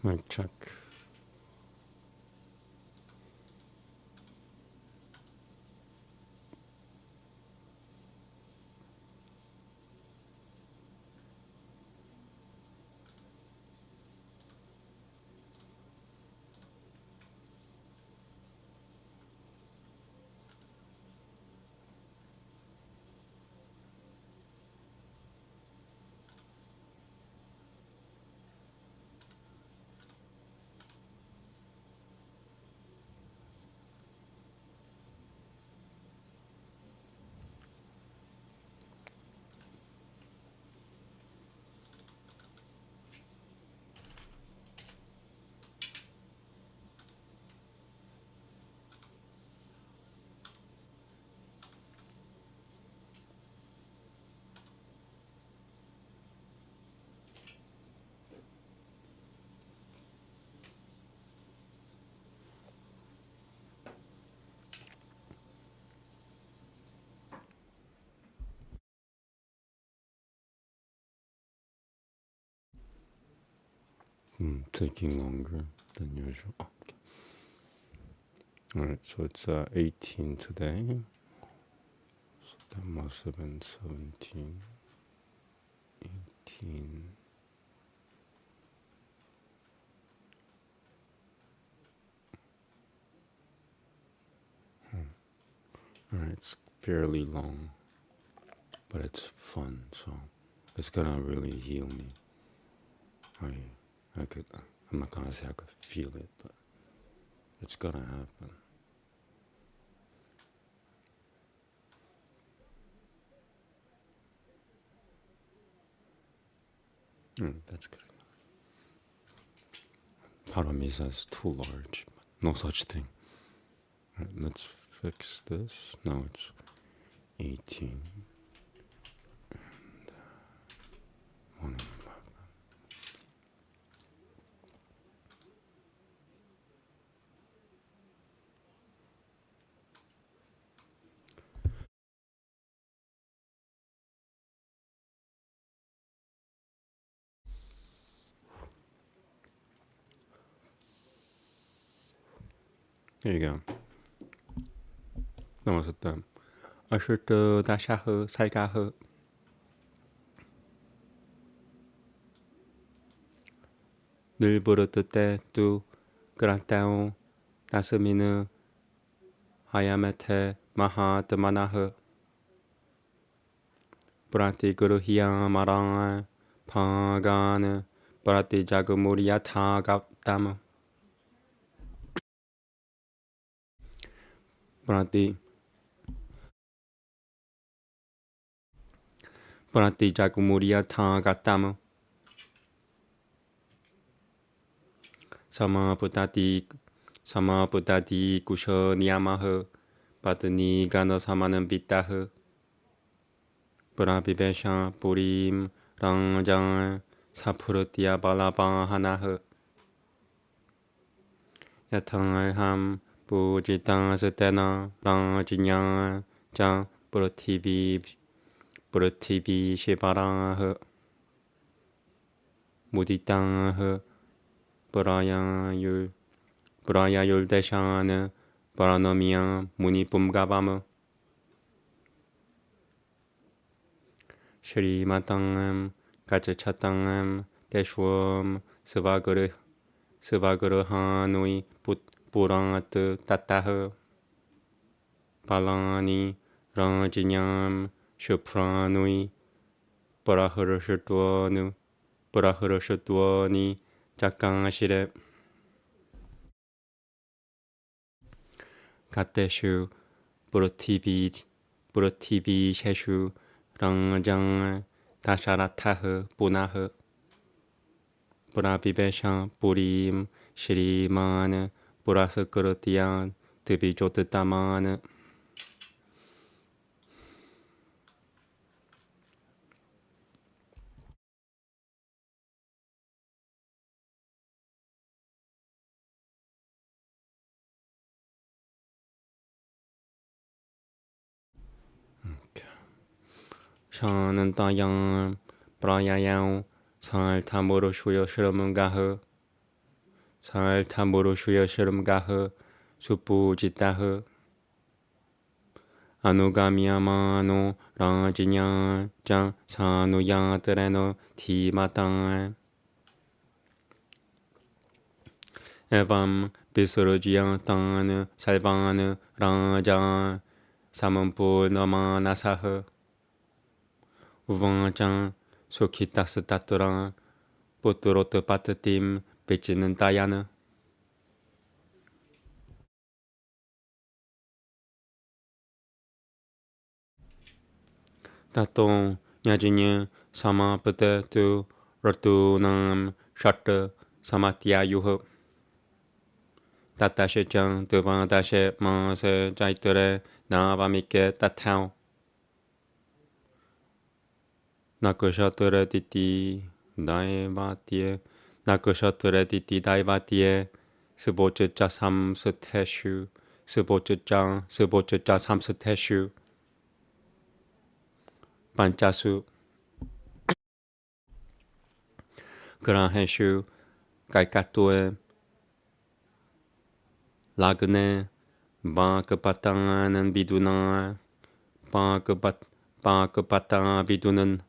Mic check. Taking longer than usual. Okay. Alright, so it's 18 today. So that must have been 17, 18. Alright, it's fairly long, but it's fun, so it's gonna really heal me. I'm not gonna say I could feel it, but it's gonna happen. That's good. Paramisa is too large, but no such thing. Right, let's fix this. Now it's 18. And 1. There you go. Namaste. Ashurto dashaho saigaho. 늘 부르트 때뚜 그란따오 나스미느 하야메테 마하드마나흐 브라티 그루히야 마랑 파가느 브라티 자그무리야 타갑담 브라티 자그무리야 타갑담 사마부다디 구셔 니야마흐 바드니 가너 사마는 비따흐 브라비베샤 뿌림 랑장 사푸르티야 발라방 하나흐 야탕알함 부지땅 스테나 랑지냥 장 브르티비 시바랑흐 무디땅흐 브라야율 대샤는 바라노미야 무니쁨가밤 슈리마땅음 가츠차땅음 대슈엄 스바그르 하누이 부랑아트 따따흐 발라니 랑지냠 슈프라누이 브라흐르슈뚜어니 작강하시레 가테슈 브로티비 셰슈 랑장 다샤라타흐 부나흐 브라비베샤 뿌림 시리만 브라스크르티안 드비조트타만 샤는 따양 브라야양 살 타모로 슈여 시러문가흐 살타무르슈여 시름가흐 수부지따흐 아누가미야마노 라지냐짱 사누야드레노 티마땅 에밤 비스르지야땅 살방은 라자 사문푸너마나사흐 우방짱 수키타스타트랑 뿌뚜로트 파트팀 비치는 따야느 따똥 야지니 사마프테투 러투남 샤트 사마티아유흐 따따시짱 드바다시 마세 자이트레 나바미케 따타오 나크샤트레 티티 다이바티에 나크샤트레 티티 다이바티에 스보츠자 삼스테슈 스보츠자 삼스테슈 반자수 그라헤슈 깔까토에 라그네 바크바탕은 비두나 바크바탕 비두는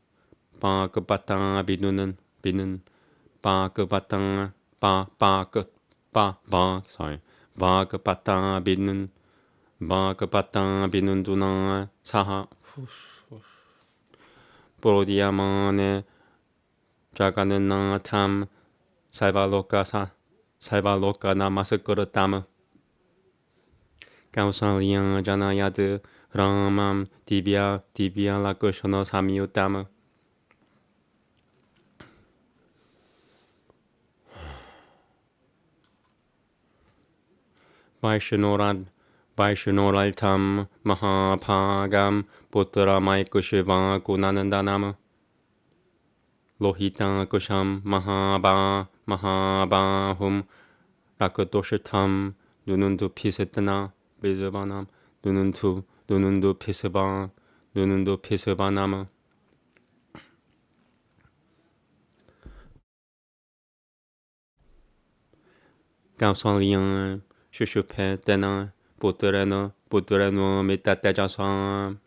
바크바탕 비두는 비는 바크바탕 바크바탕 비는 바크바탕 비는 두나 사하 프로디아만의 자가는 나탐 살바로카 나마스크르탐 가우살리앙 자나야드 라맘 디비아 라크셔너 사미우탐 바이슈노랄탐 마하파감 보트라마이쿠시바 구나는다남 로히타 쿠샴 마하바훔 라크도시탐 누눈두 피세트나 비즈바남 누눈두 피스바남 가우살리앙 슈슈페테나 부트레노 미타테자삼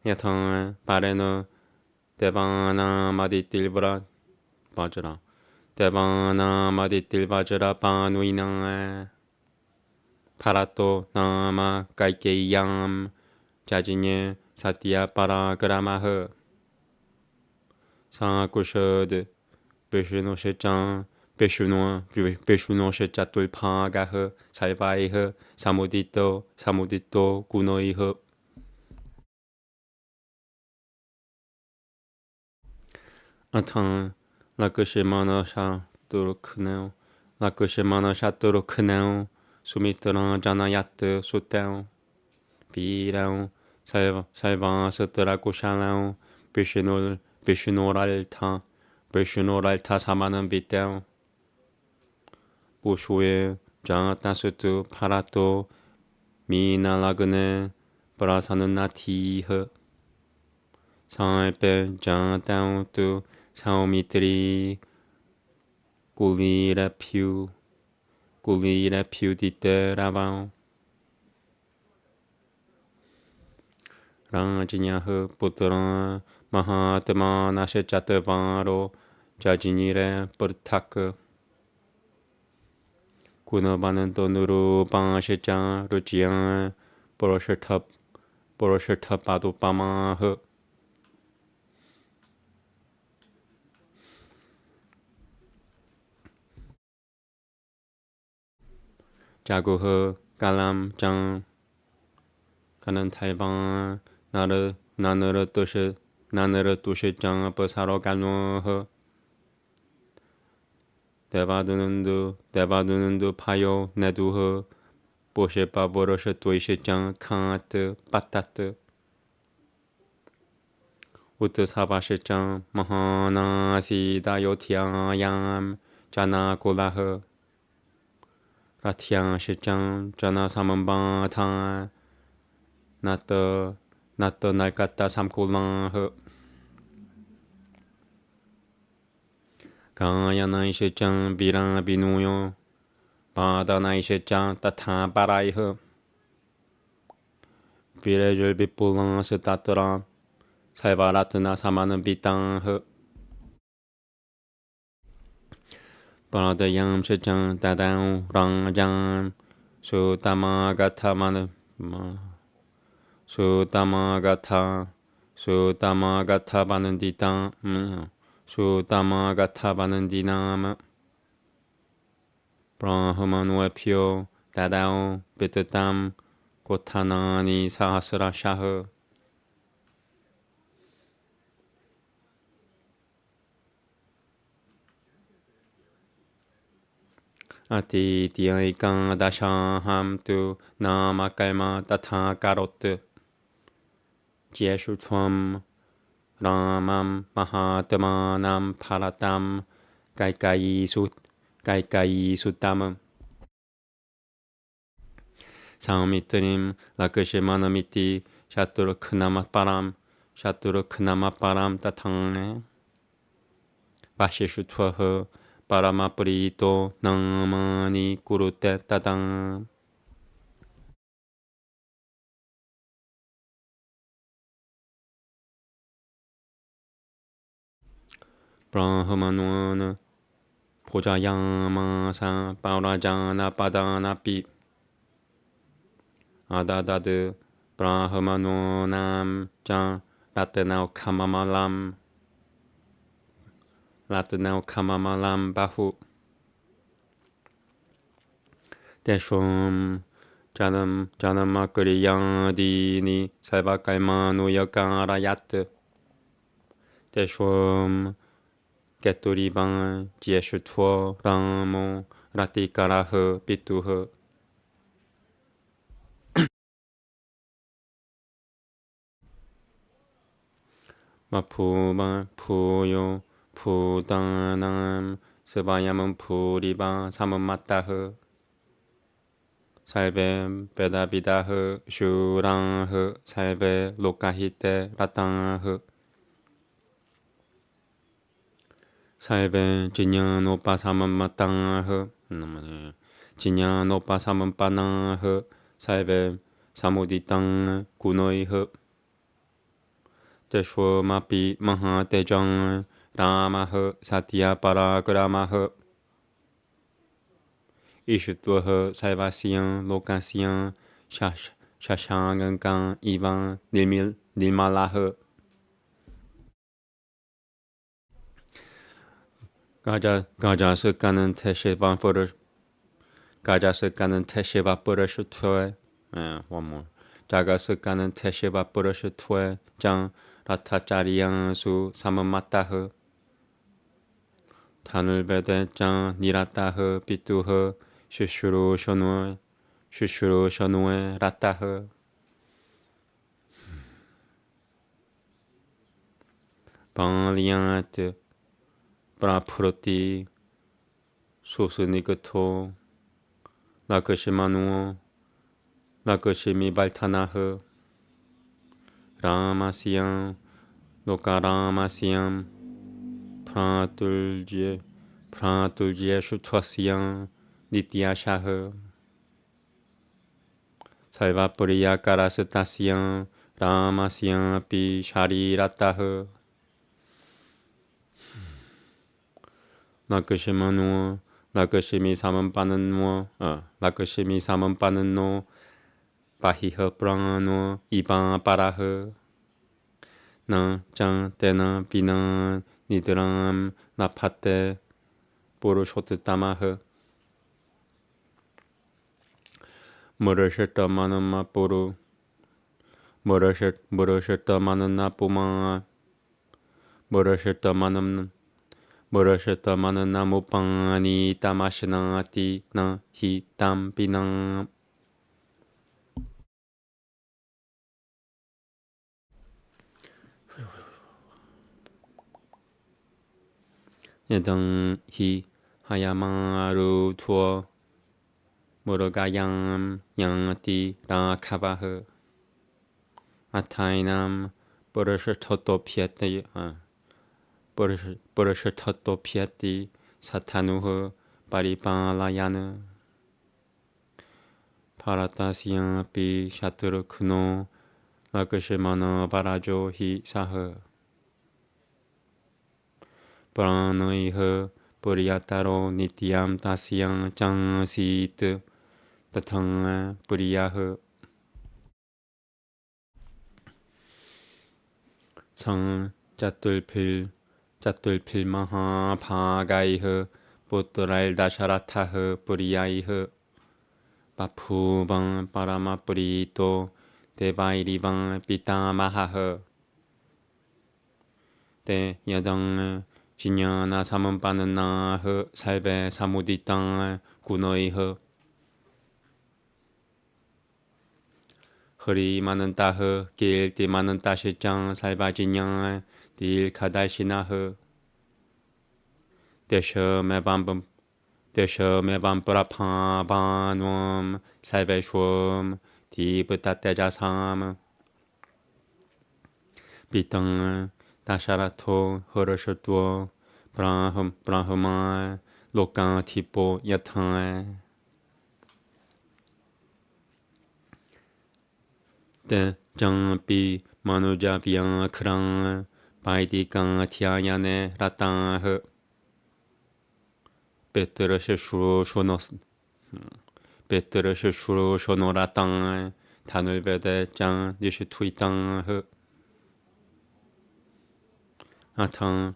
야탕 바레노 데바나 마디틸브라 바즈라 데바나 마디틸바즈라 바누이나 파라토 나마 까이케이얌 자진예 사티야 파라그라마흐 사쿠셔드 베시노셰짱 베슈노셰짜툴파가흐 살바이흐 사무디토 구노이흐 아탕 라크시마나샤 뚜루크네오 라크시마나샤 뚜루크네오 수미트라 자나야트 수테오 비레오 살바스트라쿠샬레오 베슈노랄타 사마는 비테오 보쇼에 자타스투 파라토 미나라그네 브라사는 나티흐 사이페 자타우투 사오미트리 꿀리레퓨 디테라바오 라지냐흐 부트라 마하트마 나셰차트바로 자지니레 푸르타크 구너바는 돈으로 방아시자 루지앙 보로셔탑 바도빠마흐 자구흐 깔람짱 가는 탈방 나르 뚜시짱 버사로 갈노흐 대바두는두 파요 네두흐 보셰빠 보로셔 또이시짱 칸트 빠타트 우트 사바시짱 마하나시다요티아얌 자나골라흐 라티앙시짱 자나사문바타 나떠 날까따 삼골랑흐 가야나이시짱 비라비누요 Padanaishejan Tata Paraiha Virejul Vipulan Sutatra Salvaratna Samana Vitanha Padayam Shejan Tadam Ranjan Sutamagata Sutamagata Vanandita Sutamagata Vanandinama Brahmanwapyo Tadao Vitatam Kotanani Sahasra Shaha Ati Tiaikan Dashaham Tu Namakalma Tatha Karot Jeshutvam Ramam Mahatmanam Paratam Kaikai Sutam Samitrim Lakashimanamiti Shatur Knamaparam Tatang Vashishutvaha Paramaprito Namani Kurute Tadang Brahmanwana Pujayamasa Paurajana Padanapi Adadad Brahmanonam Jan Latanau Kamamalam Bahu Deshum Janamakriandini Salvakalmanu Yakarayat Deshum Keturiban Jeshutvo Ramo Ratikaraha Pituha Mapuba Puyo Pudanam Savayamam Puriba Samamataha Salve Vedavidaha Shuranha Salve Lokahite Ratanha Salve Jinyanopa Samamatanha Jinyanopa Samampanaha Salve Samuditang Kunoiha Deshwa Mapi Mahatejang Ramaha Satya Paragramaha Ishutvaha Salvasyan Lokasyan Shashangankan Ivan Nilmalaha Gajasakanan Teshiva Purashutve one more Jagasakanan Teshiva Purashutve Jang Ratacharyan Su Samamataha Tanulvede Jan Nirataha Pituha Shushuru Shanue Rataha Panliat Praproti Susunikato Lakashimanuo Lakashimi Baltanaha Ramasyam Lokaramasyam Pratulje Shutwasyam Nityashaha Salvapuriya Karasatasyam Ramasyam Pi Sharirataha Lakashimano Lakashimi Samanpanano Pahiha Prano Iban Paraha Na Jan Tena Vina Nidram Napate Purushotamaha Murashata Manama Puru Murashata Manana Puma Murashata Manana Mupani Tamashanati Na Hitam Pinam Yadang Hi Hayamaru Tuo Murugayam Yangati Rakavaha Atainam Burashatopiati Burashatopiati Satanuha Paripalayana 파라타시양 비 샤트르 크노 라크시마나 바라조 히 사흐 브라너이흐 브리야타로 니티얌 타시양 짱시트 따탕 브리야흐 성 짜툴필 마하 바가이흐 부트랄 다샤라타흐 브리야이흐 바푸방 파라마프리토 데바이리방 피타마하흐 데 야당 진야나 사문바는나흐 살베 사무디땅 구너이흐 허리 많은 따흐 길띠 많은 따시장 살바진양 딜 카달시나흐 대셔메반프라파바놈 살베슈엄 디브타테자삼 비땅 다샤라토 허르셔투어 브라흐마 로칸티포 야탕 때 장비 마누자비앙 크랑 바이디강 티아야네 라땅흐 베트르시슈로라땅 다늘베데 니시투이땅흐 아탕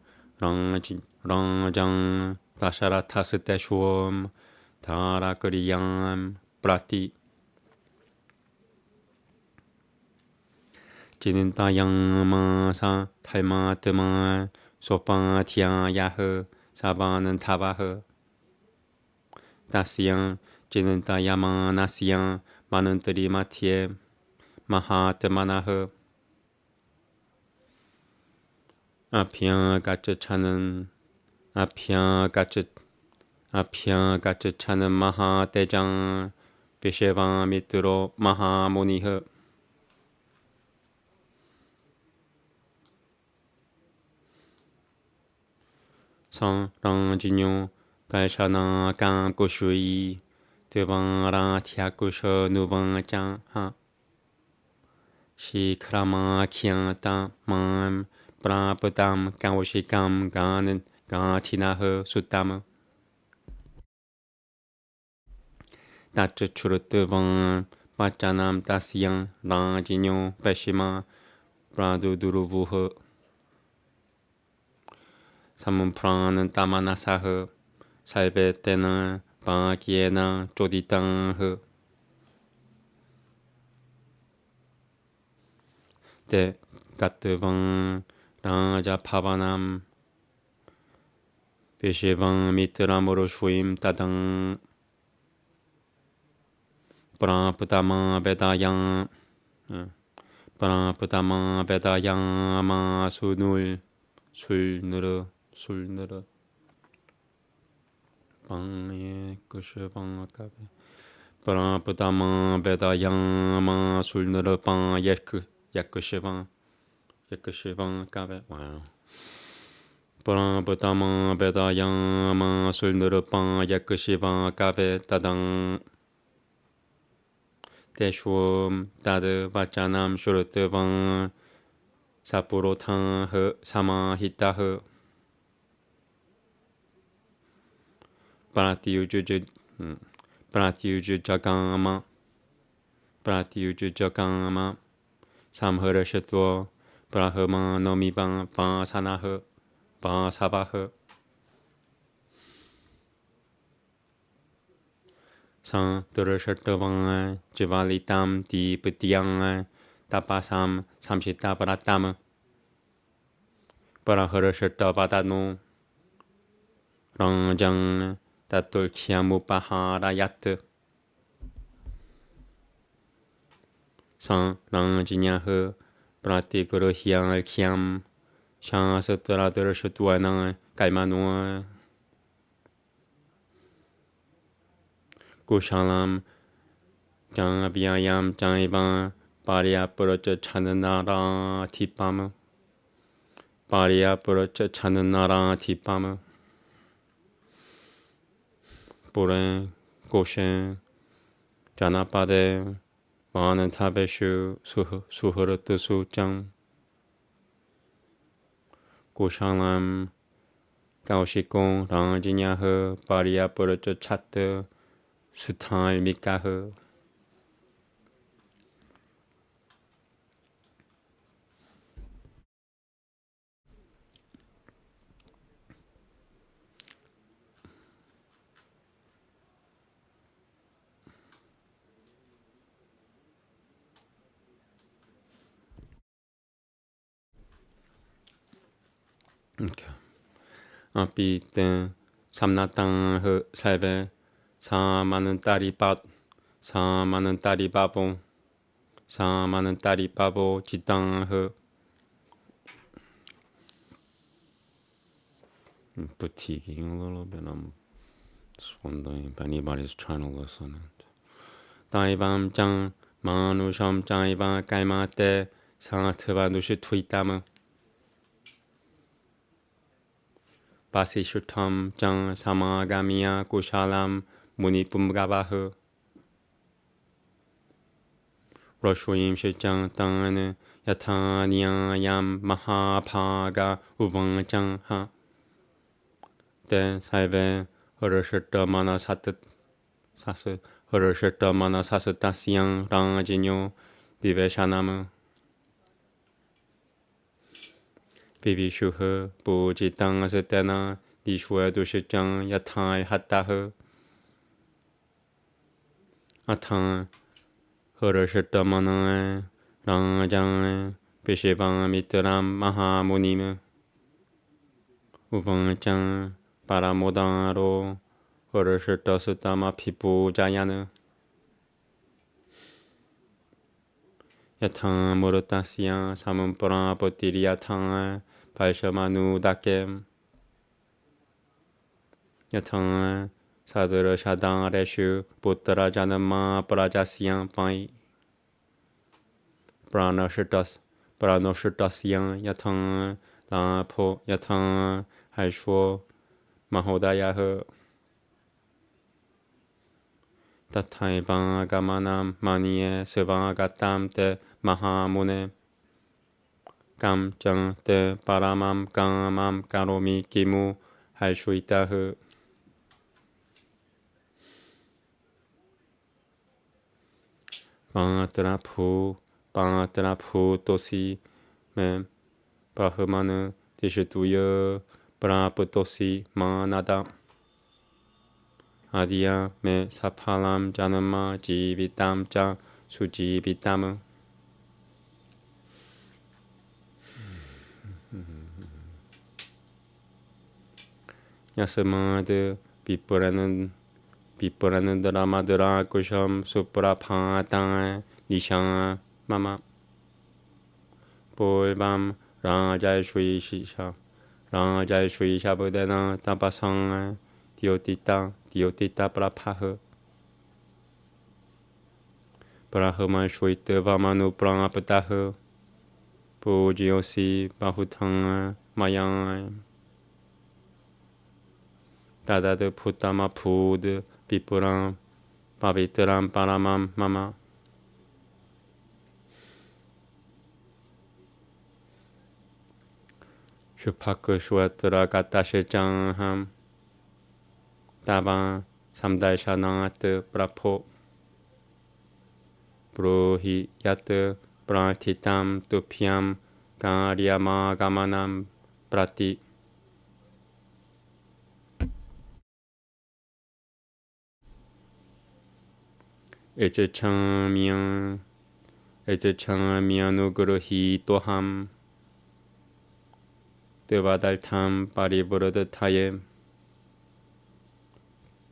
랑장 다샤라타스테슈엄 다라그리양 브라티 지는따양마사 탈마트마 소파티아야흐 사바는 타바흐 다시양 지는따야마나시양 마는뜨리마티에 마하트마나흐 아피아가츠차는 마하대장 비셰바 밑으로 마하모니흐 성랑진요 갈샤나 깡꾸슈이 드방라 티아꾸셔 누방짱하 시크라마 키앙따 맘 브라브담 깡오시감 가는 가티나흐 수담 따츠추르뜨방 빠짜남 따시양 랑진요 베시마 브라두두루부흐 사문프라는 따마나사흐 살베때나 바기에나 쪼디땅흐 데 가뜨방 라자 파바남 비시방 미트라모로 슈임 따당 브라프다마 베다양 마수눌 술느르 방에 그시방아까베 브라프다마 베다양 술느르 방 야크시방 까베 와우 브라프다마 베다양 술느르 방 야크시방 까베 따당 대슈엄 따드 바짜남 슈르뜨방 사푸로탕흐 사마히타흐 프라티우주 자강마 삼허르셔투어 브라흐마 노미방 바사나흐 바사바흐 상드르셔트방 지발리탐 디프티양 타파삼 삼시타바라탐 브라흐르셔트바다노 랑장 따툴키아무파하라야트 랑지냐흐 프라티그르히앙알키암 샹스트라드르셔투아낭 갈마누아 구샬람 장아비아얌 장이방 바리아프로처 차는 나라 뒷밤 바리아프로처 차는 나라 뒷밤 보레 고셴 자나빠데 마는 타베슈 수흐르트 수장 고샹람 가오시공 랑지냐흐 바리아뿌르트 차트 수탕을 미카흐 아피 때 삼나땅 흐 살베 사마는 딸이 밭 사마는 딸이 바보 사마는 딸이 바보 지땅 흐 fatiguing a little bit. I'm just wondering if anybody's trying to listen. 다이밤 짱 마누섬 짱이밤 깔마때 상아트바 누시 투이따무 바시슈텀 짱 사마가미야 고샬람 무니뿜가바흐 로슈임 실장 땅은 야타니야얌 마하파가 우방짱하 때 살베 허르셔터 마나 사뜻 사스 허르셔터 마나 사스 따시양 랑아지뇨 디베샤나무 비비슈흐 부지 땅아스 때나 니슈에 두시짱 야타이 핫다흐 아탕 허르셔터 마나에 랑아장에 비시방 미트람 마하무니무 우방짱 바라모당아로 허르셔터 스타마 피부자야느 야탕 모르타시야 사문뿌라 버티리야탕 발셔마누 다겜 야탕 사드르 샤당 레슈 보트라자는마 브라자시양 파이 브라노셔터시양 야탕 라포 야탕 할쇼 마호다야흐 타타이방아가마남 마니에 스방아가땀 때 마하모네 깜짱 때 바라맘 깡맘 까로미 기무 할 수 있다흐 방아트라푸 또시 맴 바흐마느 디슈두여 브라프토시 마나다 아디야 메 사팔람 자는마 지비땀자 수지비땀은 야스마드 비뿌라는 드라마드라 꾸셩 수프라팡아 땅에 니샹아 마마 볼밤 랑아잘 수이시샤 랑아잘 수이샤브데나 타바상에 디오티타 브라파흐 브라흐만 수이트 바마누 브랑아프타흐 부지오시 바후탕 마양에 다다드 푸타마 푸드 비뿌랑 바비트람 바라맘 마마 슈파크 슈아트라 가타실장함 다방 삼달샤낭아트 브라포 브로히 야트 브라티탐 투피암 가리아마 가마남 브라티 에제창미야누그르히 또함 뜨바달탐 파리브르드 타예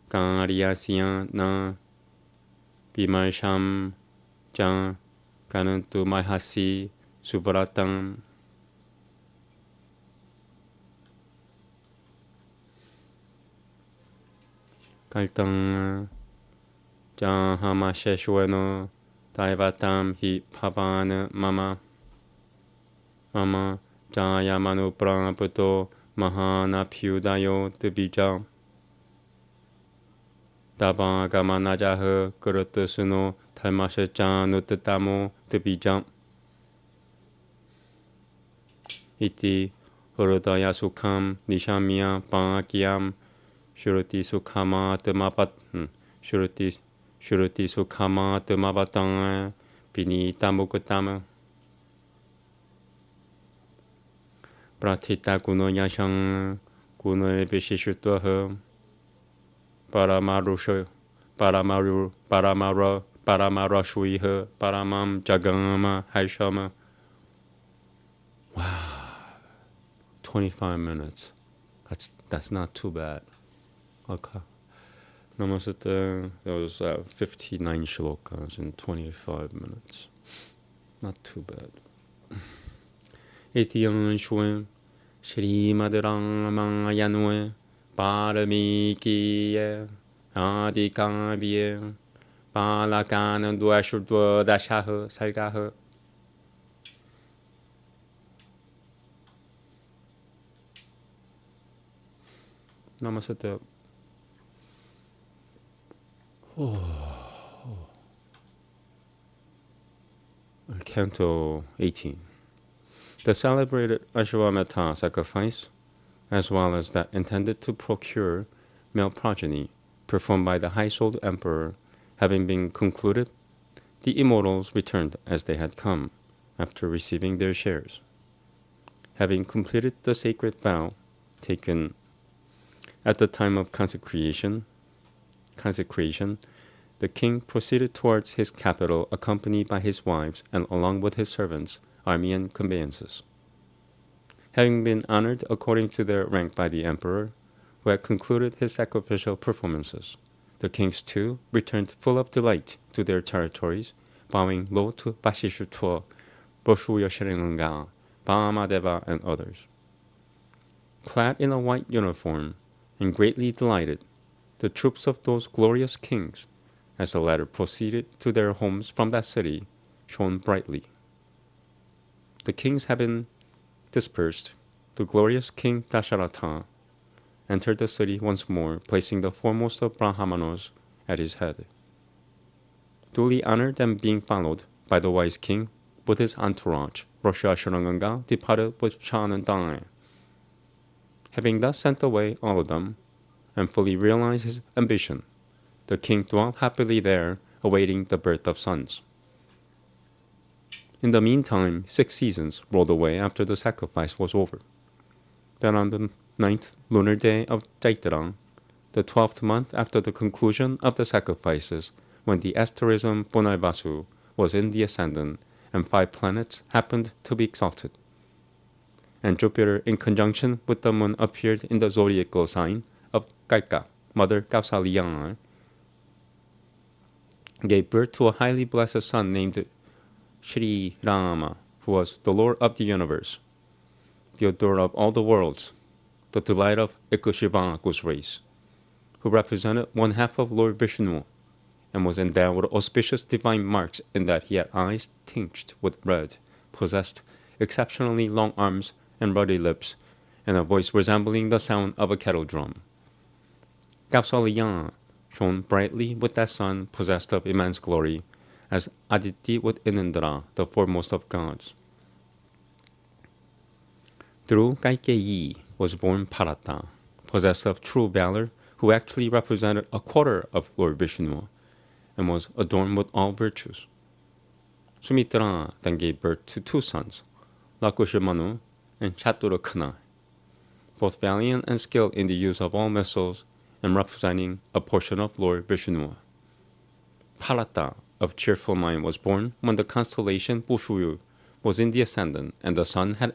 강아리아시야 나 비말샴 짱 가는뚜 말하시 수브라땅 갈땅 짱 하마셰슈에노 다이바탐 히 파바느 마마 자야마누 프랑푸토 마하나 피우다요 뜨비자 Daba gamanajahe kurutusuno talmashajan ututamo tibijam. Iti Hurudaya Sukham Nishamya Pakyam Shuruti Sukhama Tamapat Shuruti Sukhama Tamabatang Pinita Mukutama Pratita Kuno Yashang Kuno Bishishutwaha Paramarusha Paramarashwiha Paramam Jagama Haishama. Wow. 25 minutes. That's not too bad. Okay. Namaste. There was 59 shlokas in 25 minutes. Not too bad. Itiyan shwe Shrimad Ramayana Paramikye Adikavye Palakana Dwashudwa Dashaha Salgaha. Namaste. Canto 18. The celebrated Ashwamedha sacrifice, as well as that intended to procure male progeny, performed by the high-souled emperor, having been concluded, the immortals returned as they had come, after receiving their shares. Having completed the sacred vow taken at the time of consecration, the king proceeded towards his capital accompanied by his wives and along with his servants, army and conveyances. Having been honored according to their rank by the emperor, who had concluded his sacrificial performances, the kings too returned full of delight to their territories, bowing low to Vashishutua, Boshu-Yoshirenga, Bhamadeva, and others. Clad in a white uniform, and greatly delighted, the troops of those glorious kings, as the latter proceeded to their homes from that city, shone brightly. The kings having dispersed, the glorious King Dasharatha entered the city once more, placing the foremost of Brahmanos at his head. Duly honored and being followed by the wise king with his entourage, Roshashuranganga departed with Shanandang. Having thus sent away all of them, and fully realized his ambition, the king dwelt happily there, awaiting the birth of sons. In the meantime, 6 seasons rolled away after the sacrifice was over. Then on the 9th lunar day of Chaitra, the 12th month after the conclusion of the sacrifices, when the asterism Punarvasu was in the ascendant, and 5 planets happened to be exalted, and Jupiter in conjunction with the moon appeared in the zodiacal sign of Kalki, Mother Kausalya, gave birth to a highly blessed son named Sri Rama, who was the Lord of the universe, the adorer of all the worlds, the delight of Ikshvaku's race, who represented one half of Lord Vishnu, and was endowed with auspicious divine marks in that he had eyes tinged with red, possessed exceptionally long arms and ruddy lips, and a voice resembling the sound of a kettle drum. Kausalya shone brightly with that sun, possessed of immense glory, as Aditi with Inindra, the foremost of gods. Through Kaikeyi was born Parata, possessed of true valor, who actually represented a quarter of Lord Vishnu, and was adorned with all virtues. Sumitra then gave birth to 2 sons, Lakushimanu and Chaturukna, both valiant and skilled in the use of all missiles, and representing a portion of Lord Vishnu. Parata, of cheerful mind, was born when the constellation Bushuyu was in the ascendant, and the sun had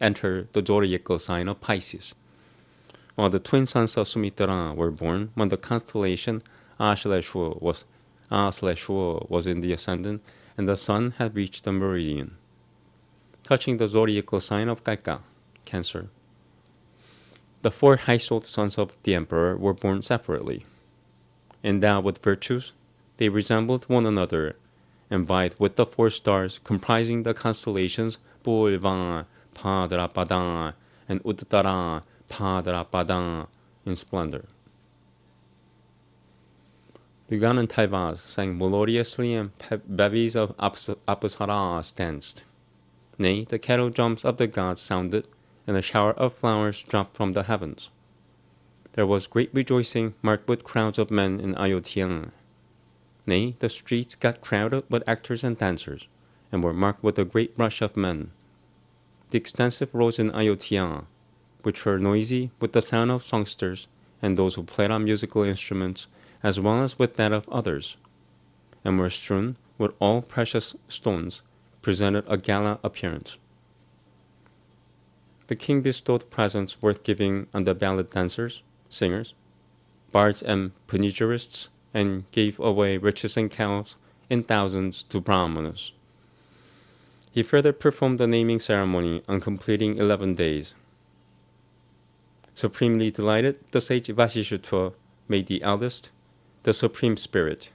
entered the zodiacal sign of Pisces, while the twin sons of Sumitra were born when the constellation Asleshwa was in the ascendant, and the sun had reached the meridian, touching the zodiacal sign of Kalki, Cancer. The 4 high-souled sons of the emperor were born separately. Endowed with virtues, they resembled one another, and vied with the 4 stars comprising the constellations Purana, Bhadrapada, and Uttara Bhadrapada in splendor. The Ganantaivas sang melodiously and bevies of apsaras danced. Nay, the kettle drums of the gods sounded, and a shower of flowers dropped from the heavens. There was great rejoicing marked with crowds of men in Ayodhya. Nay, the streets got crowded with actors and dancers, and were marked with a great rush of men. The extensive roads in Ayodhya, which were noisy with the sound of songsters and those who played on musical instruments, as well as with that of others, and were strewn with all precious stones, presented a gala appearance. The king bestowed presents worth giving on the ballad dancers, singers, bards and panegyrists, and gave away riches and cows in thousands to Brahmanas. He further performed the naming ceremony on completing 11 days. Supremely delighted, the sage Vasishtha made the eldest, the supreme spirit,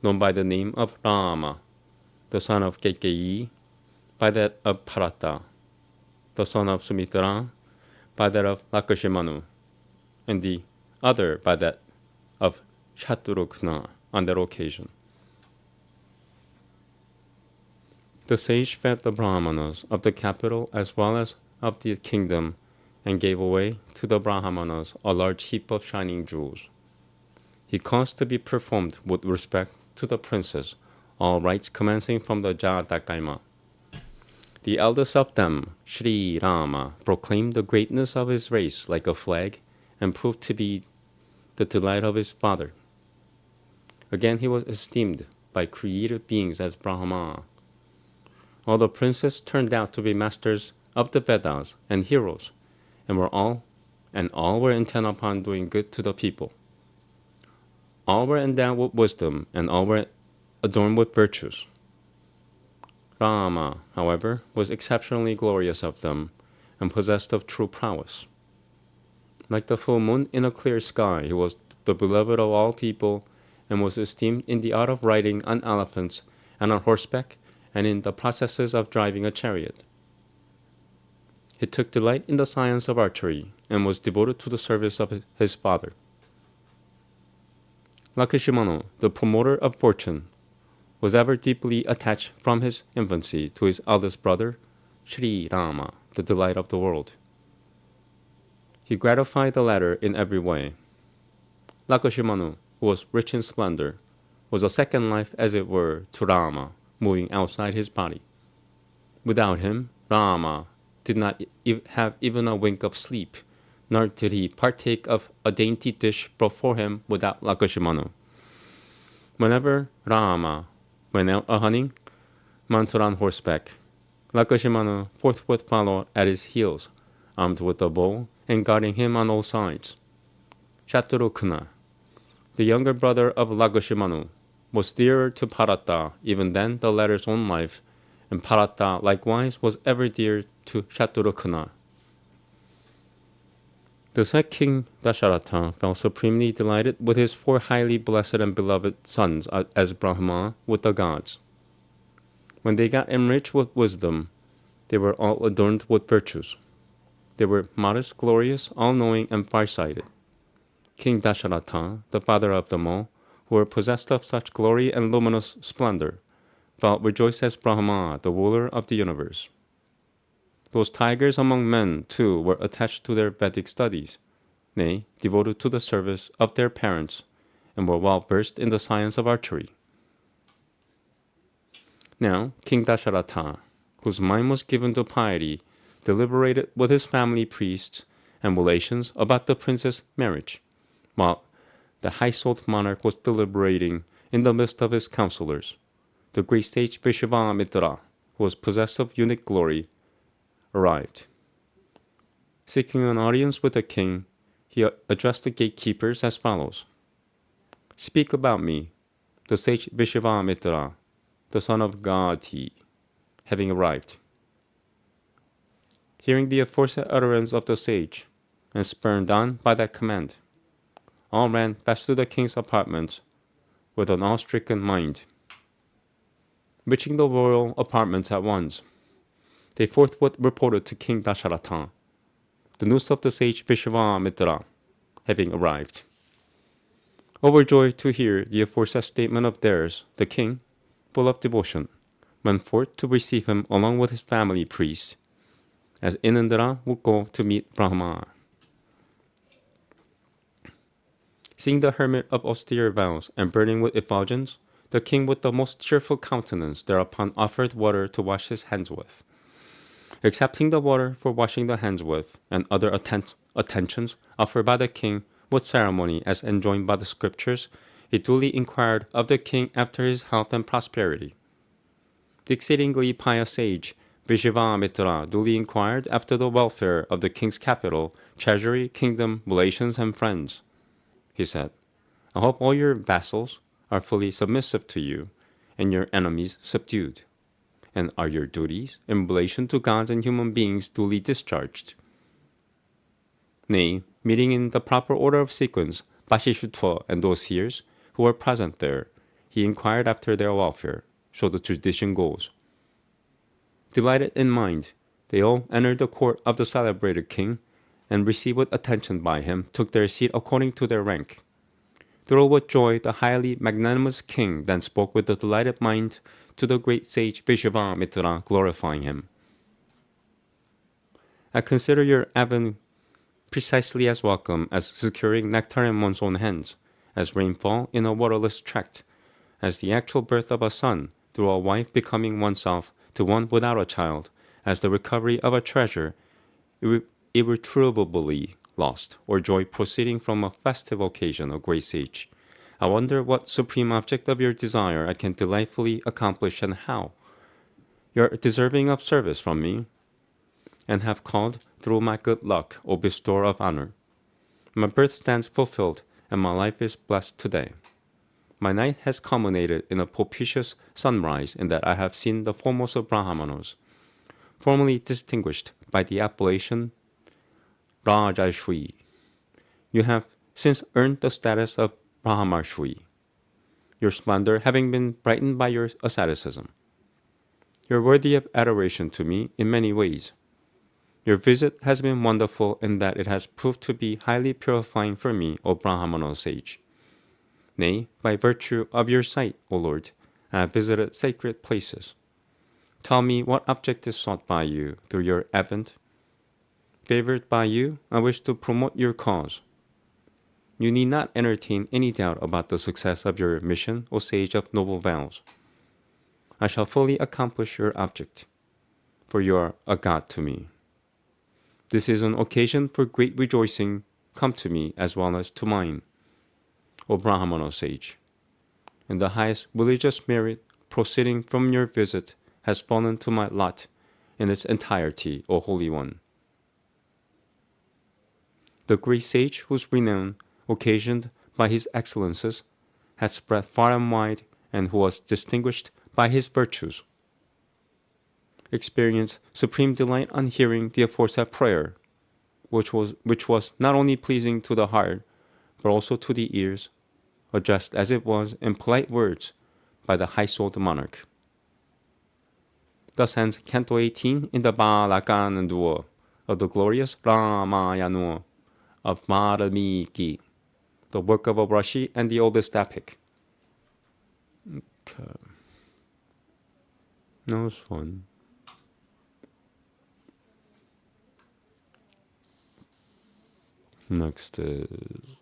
known by the name of Rama, the son of Kaikeyi, by that of Bharata, the son of Sumitra, by that of Lakshmana, and the other by that of Shatrughna on that occasion. The sage fed the Brahmanas of the capital as well as of the kingdom, and gave away to the Brahmanas a large heap of shining jewels. He caused to be performed with respect to the princess all rites commencing from the Jatakaima. The eldest of them, Sri Rama, proclaimed the greatness of his race like a flag, and proved to be the delight of his father. Again he was esteemed by creative beings as Brahma. All the princes turned out to be masters of the Vedas and heroes, and all were intent upon doing good to the people. All were endowed with wisdom, and all were adorned with virtues. Rama, however, was exceptionally glorious of them, and possessed of true prowess. Like the full moon in a clear sky, he was the beloved of all people, and was esteemed in the art of riding on elephants and on horseback, and in the processes of driving a chariot. He took delight in the science of archery, and was devoted to the service of his father. Lakshmana, the promoter of fortune, was ever deeply attached from his infancy to his eldest brother, Sri Rama, the delight of the world. He gratified the latter in every way. Lakshmana, who was rich in splendor, was a second life, as it were, to Rama, moving outside his body. Without him, Rama did not have even a wink of sleep, nor did he partake of a dainty dish brought for him without Lakshmana. Whenever Rama went out a-hunting, mounted on horseback, Lakshmana forthwith followed at his heels, armed with a bow and guarding him on all sides. Shatrughna, the younger brother of Lakshmana, was dearer to Bharata even than the latter's own life, and Bharata likewise was ever dear to Shatrughna. The said King Dasharatha felt supremely delighted with his 4 highly blessed and beloved sons as Brahma with the gods. When they got enriched with wisdom, they were all adorned with virtues. They were modest, glorious, all-knowing, and far-sighted. King Dasharatha, the father of them all, who were possessed of such glory and luminous splendor, felt rejoiced as Brahma, the ruler of the universe. Those tigers among men, too, were attached to their Vedic studies, nay, devoted to the service of their parents, and were well versed in the science of archery. Now, King Dasharatha, whose mind was given to piety, deliberated with his family priests and relations about the princess' marriage, while the high-souled monarch was deliberating in the midst of his counselors. The great sage Vishvamitra, who was possessed of unique glory, arrived. Seeking an audience with the king, he addressed the gatekeepers as follows. Speak about me, the sage Vishvamitra, the son of Gati, having arrived. Hearing the aforesaid utterance of the sage, and spurred on by that command, all ran fast to the king's apartments with an awe-stricken mind. Reaching the royal apartments at once, they forthwith reported to King Dasharatha the news of the sage Vishvamitra having arrived. Overjoyed to hear the aforesaid statement of theirs, the king, full of devotion, went forth to receive him along with his family priests, as Inandra would go to meet Brahma. Seeing the hermit of austere vows and burning with effulgence, the king with the most cheerful countenance thereupon offered water to wash his hands with. Accepting the water for washing the hands with, and other attentions offered by the king with ceremony as enjoined by the scriptures, he duly inquired of the king after his health and prosperity. The exceedingly pious sage Vishvamitra duly inquired after the welfare of the king's capital, treasury, kingdom, relations, and friends. He said, I hope all your vassals are fully submissive to you, and your enemies subdued. And are your duties in relation to gods and human beings duly discharged? Nay, meeting in the proper order of sequence Vashishtha and those seers who were present there, he inquired after their welfare, so the tradition goes. Delighted in mind, they all entered the court of the celebrated king, and received with attention by him, took their seat according to their rank. Thrilled with joy, the highly magnanimous king then spoke with a delighted mind to the great sage Vishvamitra, glorifying him. I consider your advent precisely as welcome as securing nectar in one's own hands, as rainfall in a waterless tract, as the actual birth of a son through a wife becoming oneself to one without a child, as the recovery of a treasure irretrievably lost, or joy proceeding from a festive occasion, O great sage. I wonder what supreme object of your desire I can delightfully accomplish and how. You are deserving of service from me, and have called through my good luck, O bestower of honor. My birth stands fulfilled, and my life is blessed today. My night has culminated in a propitious sunrise in that I have seen the foremost of Brahmanos, formerly distinguished by the appellation Rajashri. You have since earned the status of Brahmarshri, your splendor having been brightened by your asceticism. You are worthy of adoration to me in many ways. Your visit has been wonderful in that it has proved to be highly purifying for me, O Brahmana sage. Nay, by virtue of your sight, O Lord, I have visited sacred places. Tell me what object is sought by you through your advent. Favored by you, I wish to promote your cause. You need not entertain any doubt about the success of your mission, O sage of noble vows. I shall fully accomplish your object, for you are a god to me. This is an occasion for great rejoicing. Come to me as well as to mine, O Brahmana sage. And the highest religious merit proceeding from your visit has fallen to my lot in its entirety, O Holy One. The great sage whose renown, occasioned by his excellences, has spread far and wide, and who was distinguished by his virtues, experienced supreme delight on hearing the aforesaid prayer, which was not only pleasing to the heart, but also to the ears, addressed as it was in polite words by the high-souled monarch. Thus ends Canto 18 in the Balakan duo of the glorious Ramayana of Valmiki, the work of Obrashi and the oldest epic. Okay. That was fun. Next is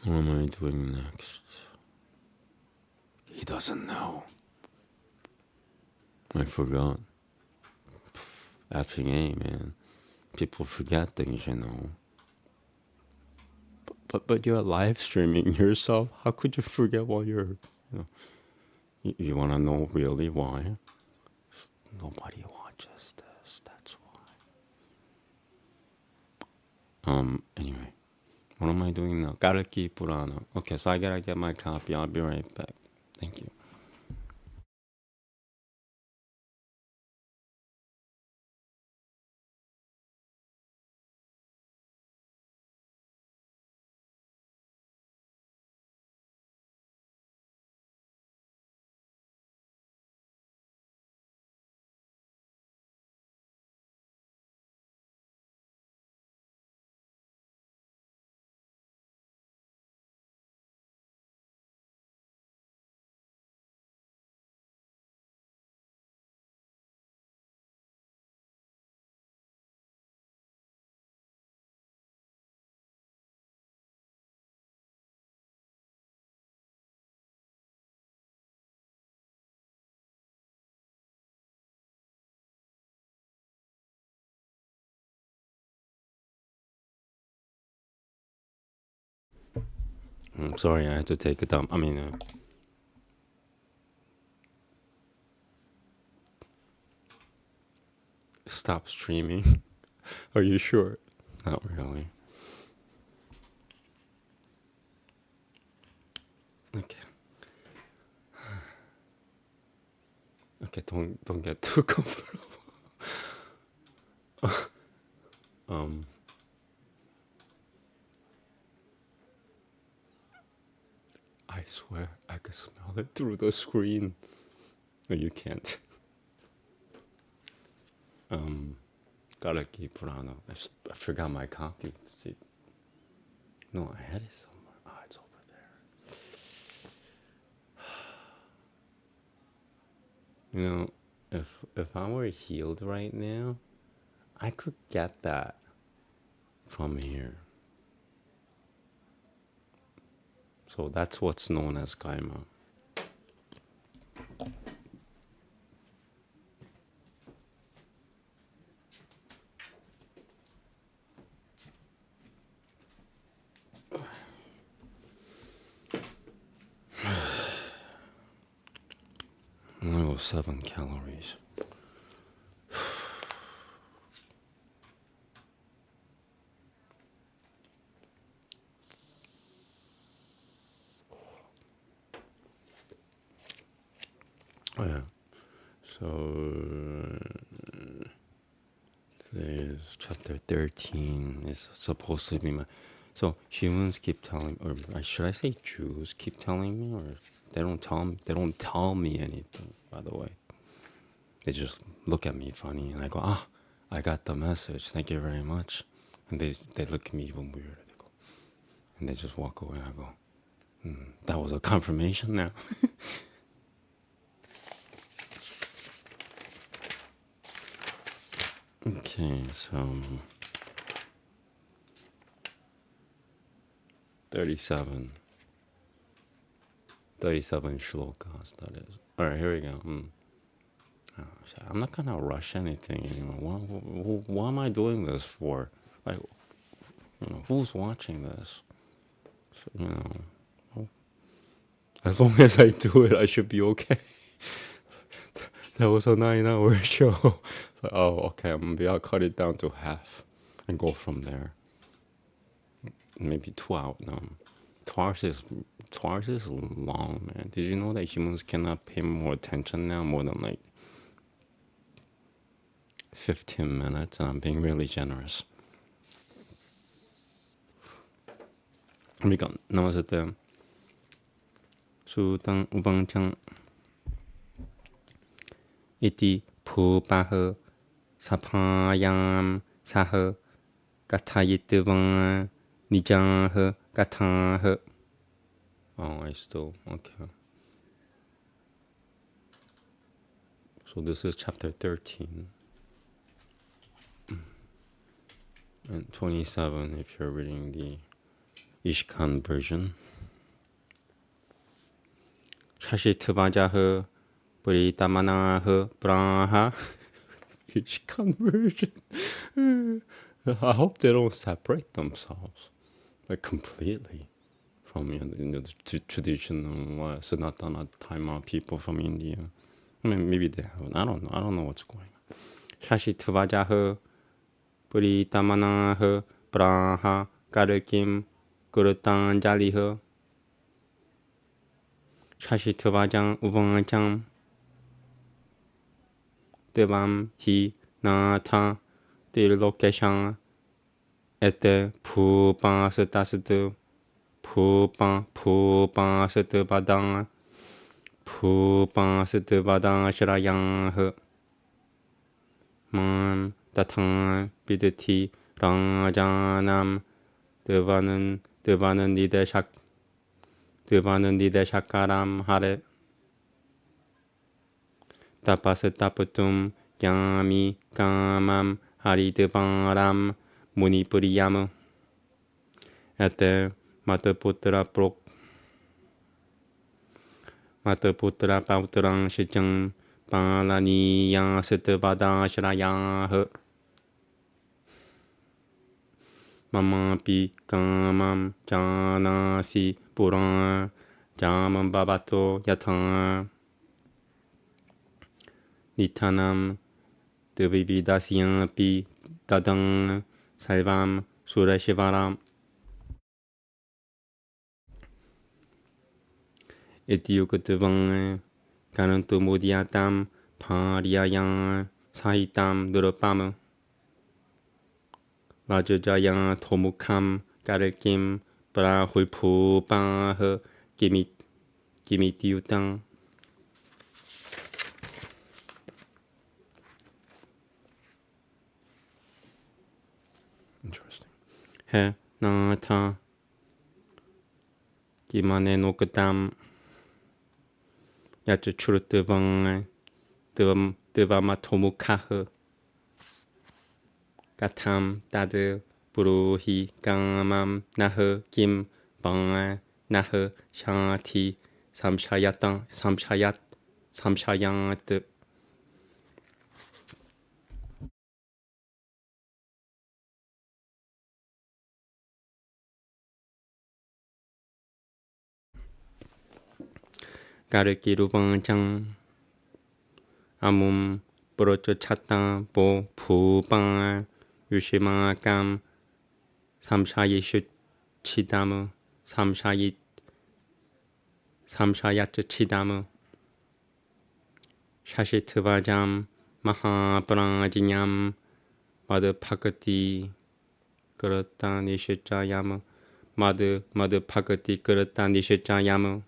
what am I doing next? He doesn't know. I forgot. Effing A, man. People forget things, you know. But you're live streaming yourself. How could you forget while you're... You want to know really why? Nobody watches this. That's why. Anyway. What am I doing now? Kalki Purana. Okay, so I gotta get my copy. I'll be right back. Thank you. I'm sorry, I had to take a dump. Stop streaming. Are you sure? Not really. Okay. Okay, don't get too comfortable. I swear I could smell it through the screen. No, you can't. Kalki Purana. I forgot my copy. See. No, I had it somewhere. Ah, it's over there. You know, if I were healed right now, I could get that from here. So that's what's known as kaima. Oh, 7 calories. Oh yeah. So today's chapter 13 is supposed to be my. So humans keep telling, or should I say Jews keep telling me, or they don't tell me. They don't tell me anything. By the way, they just look at me funny, and I go, I got the message. Thank you very much. And they look at me even weird. They go, and they just walk away. And I go, that was a confirmation now. Okay, so 37 shlokas, that is. All right, here we go. I'm not gonna rush anything anymore. What am I doing this for? Like, who's watching this? So, as long as I do it, I should be okay. That was a 9-hour show. So, okay, I'll cut it down to half and go from there. Maybe 2 hours. No, 2 hours is long, man. Did you know that humans cannot pay more attention now, more than like 15 minutes? And I'm being really generous. 그러니까 Namaste. 수당 우방창 이티 부바흐 사파얌 사흐 가타이뜨방 니장흐 가타흐. I still okay. So this is chapter 13 and 27 if you're reading the Ishkan version. 샤시트바자흐 브리타마나흐 브라하. Ishkan version. I hope they don't separate themselves like completely from the traditional Sanatana Taima people from India. I mean, maybe they haven't. I don't know. I don't know what's going on. 샤시트바자흐 브리타마나흐 브라하 까르킴 구르탄자리흐 샤시트바장 우방장 뜨밤 히 나타 딜로케샹 에테 푸바스타스트 푸바스트 바당 푸바스트 바당 시라양흐 만 다탕 비드티 랑자남 드바는 니데샤카람 하레 타파스타푸툼 야미 까맘 하리드바람 무니프리야무 에테 마트푸트라 파우트랑 시정 바라니야 스트바다 시라야흐 마마비 까맘 자나시 뿌랑 자만 바바토 야탕 니타남 드비비다시양피 따당 살밤 수레시바람 에티오크트방 가는또 모디아담 파리아양 사이담 느르밤 마주자양 토무캄 까르김 브라훌푸방흐 기미티우땅 해 나타 기만에 노크담 야주 추르뜨방 뜨바마 토무카흐 까탐 따드 부루히 까맘 나흐 김 방아 나흐 샤티 삼샤야땅 삼샤양뜨 까르기루방장 아몸 브로초 차따 보 푸방 유시마감 삼샤이슈 치다무 삼샤야츠 치다무 샤시트바잠 마하브라지냠 마드 파크티 그렇다 니시자야무 마드 파크티 그렇다 니시자야무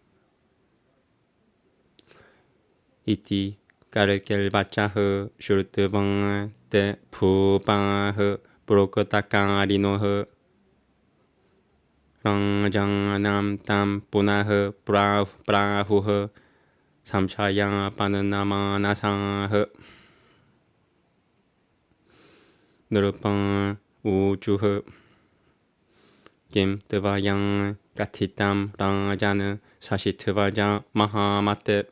이티 까르켈바차흐 슈르트방 때 푸방흐 브로크타카리노흐 랑장남담 뿌나흐 브라후흐 삼샤양 바느나마나상흐 느르방 우주흐 김뜨바양 까티담 랑자는 사시트바자 마하마떼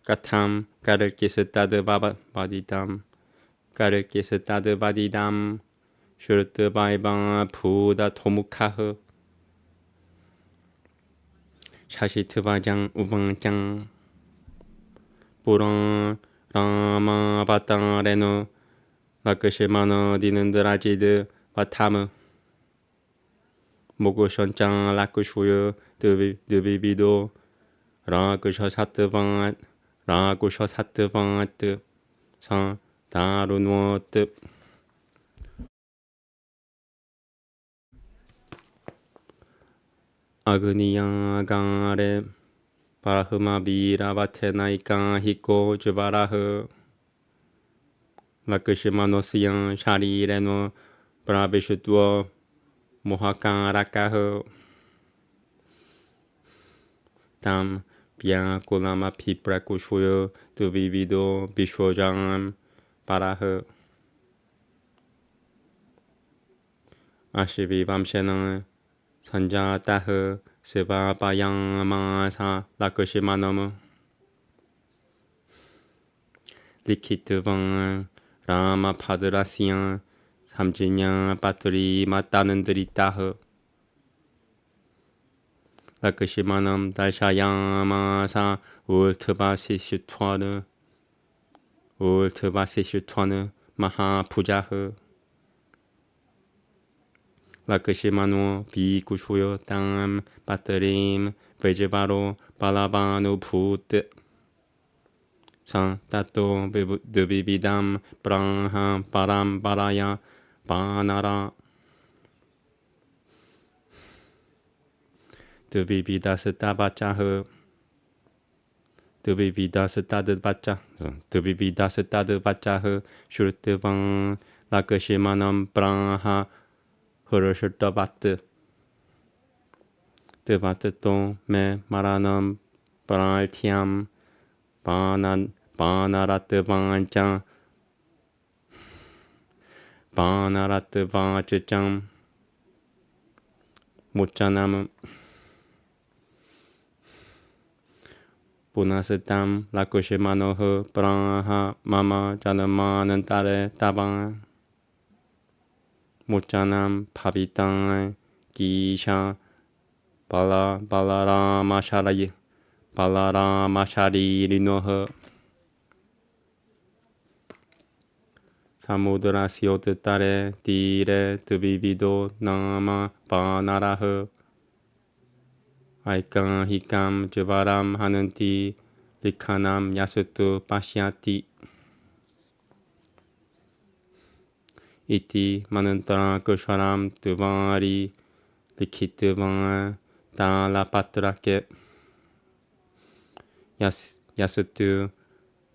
까탐 까르키스타드 바디담 까르키스타드 바디담 슈르트바이방 부다 토무카흐 샤시트바장 우방장 뿌랑 라마바땅레노 라크시마노 디는드라지드 바타무 모고션장 라크슈유 드비비도 라크셔사트방 라구셔사트방아뜨 상 다루노뜨 아그니야가레 바라흐마비라바테나이까 히코 주바라흐 라크시마노스양 샤리레노 브라비슈투어 모하카라카흐 담 비야 콜라마 피프라쿠슈요 두비비도 비쇼장 바라흐 아시비밤셰는 산자따흐 스바바양마사 라크시마노무 리키트방 라마파드라시양 삼진양 빠트리 마따는드리따흐 라크시마남 달샤야마사 울트바시슈투아느 마하푸자흐 라크시마노 비구슈요 땅 빠트림 베즈바로 발라바누 푸트 상 따또 드비비담 브랑하 바람바라야 바나라 드비비다스타바차흐 드비비다스타드바차흐 슈르트방 라크시마남 브랑하 흐르슈터바트 드바트또 메 마라남 브랄티암 바나라트 방안짱 바나라트 방아쯔짱 모짜나무 보나스담 라쿠시마노흐 브랑하 마마 자는마는 딸의 따방 모짜남 파비땅 기샤 발라라마샤리 리노허 사무드라 시오드 따레 디레 드비비도 나마 바나라허 아이깡 히캄 즈바람 하는띠 리카남 야스투 파시아띠 이띠 마는따라 그샤람 드바리 리키트방 달라파트라케 야스투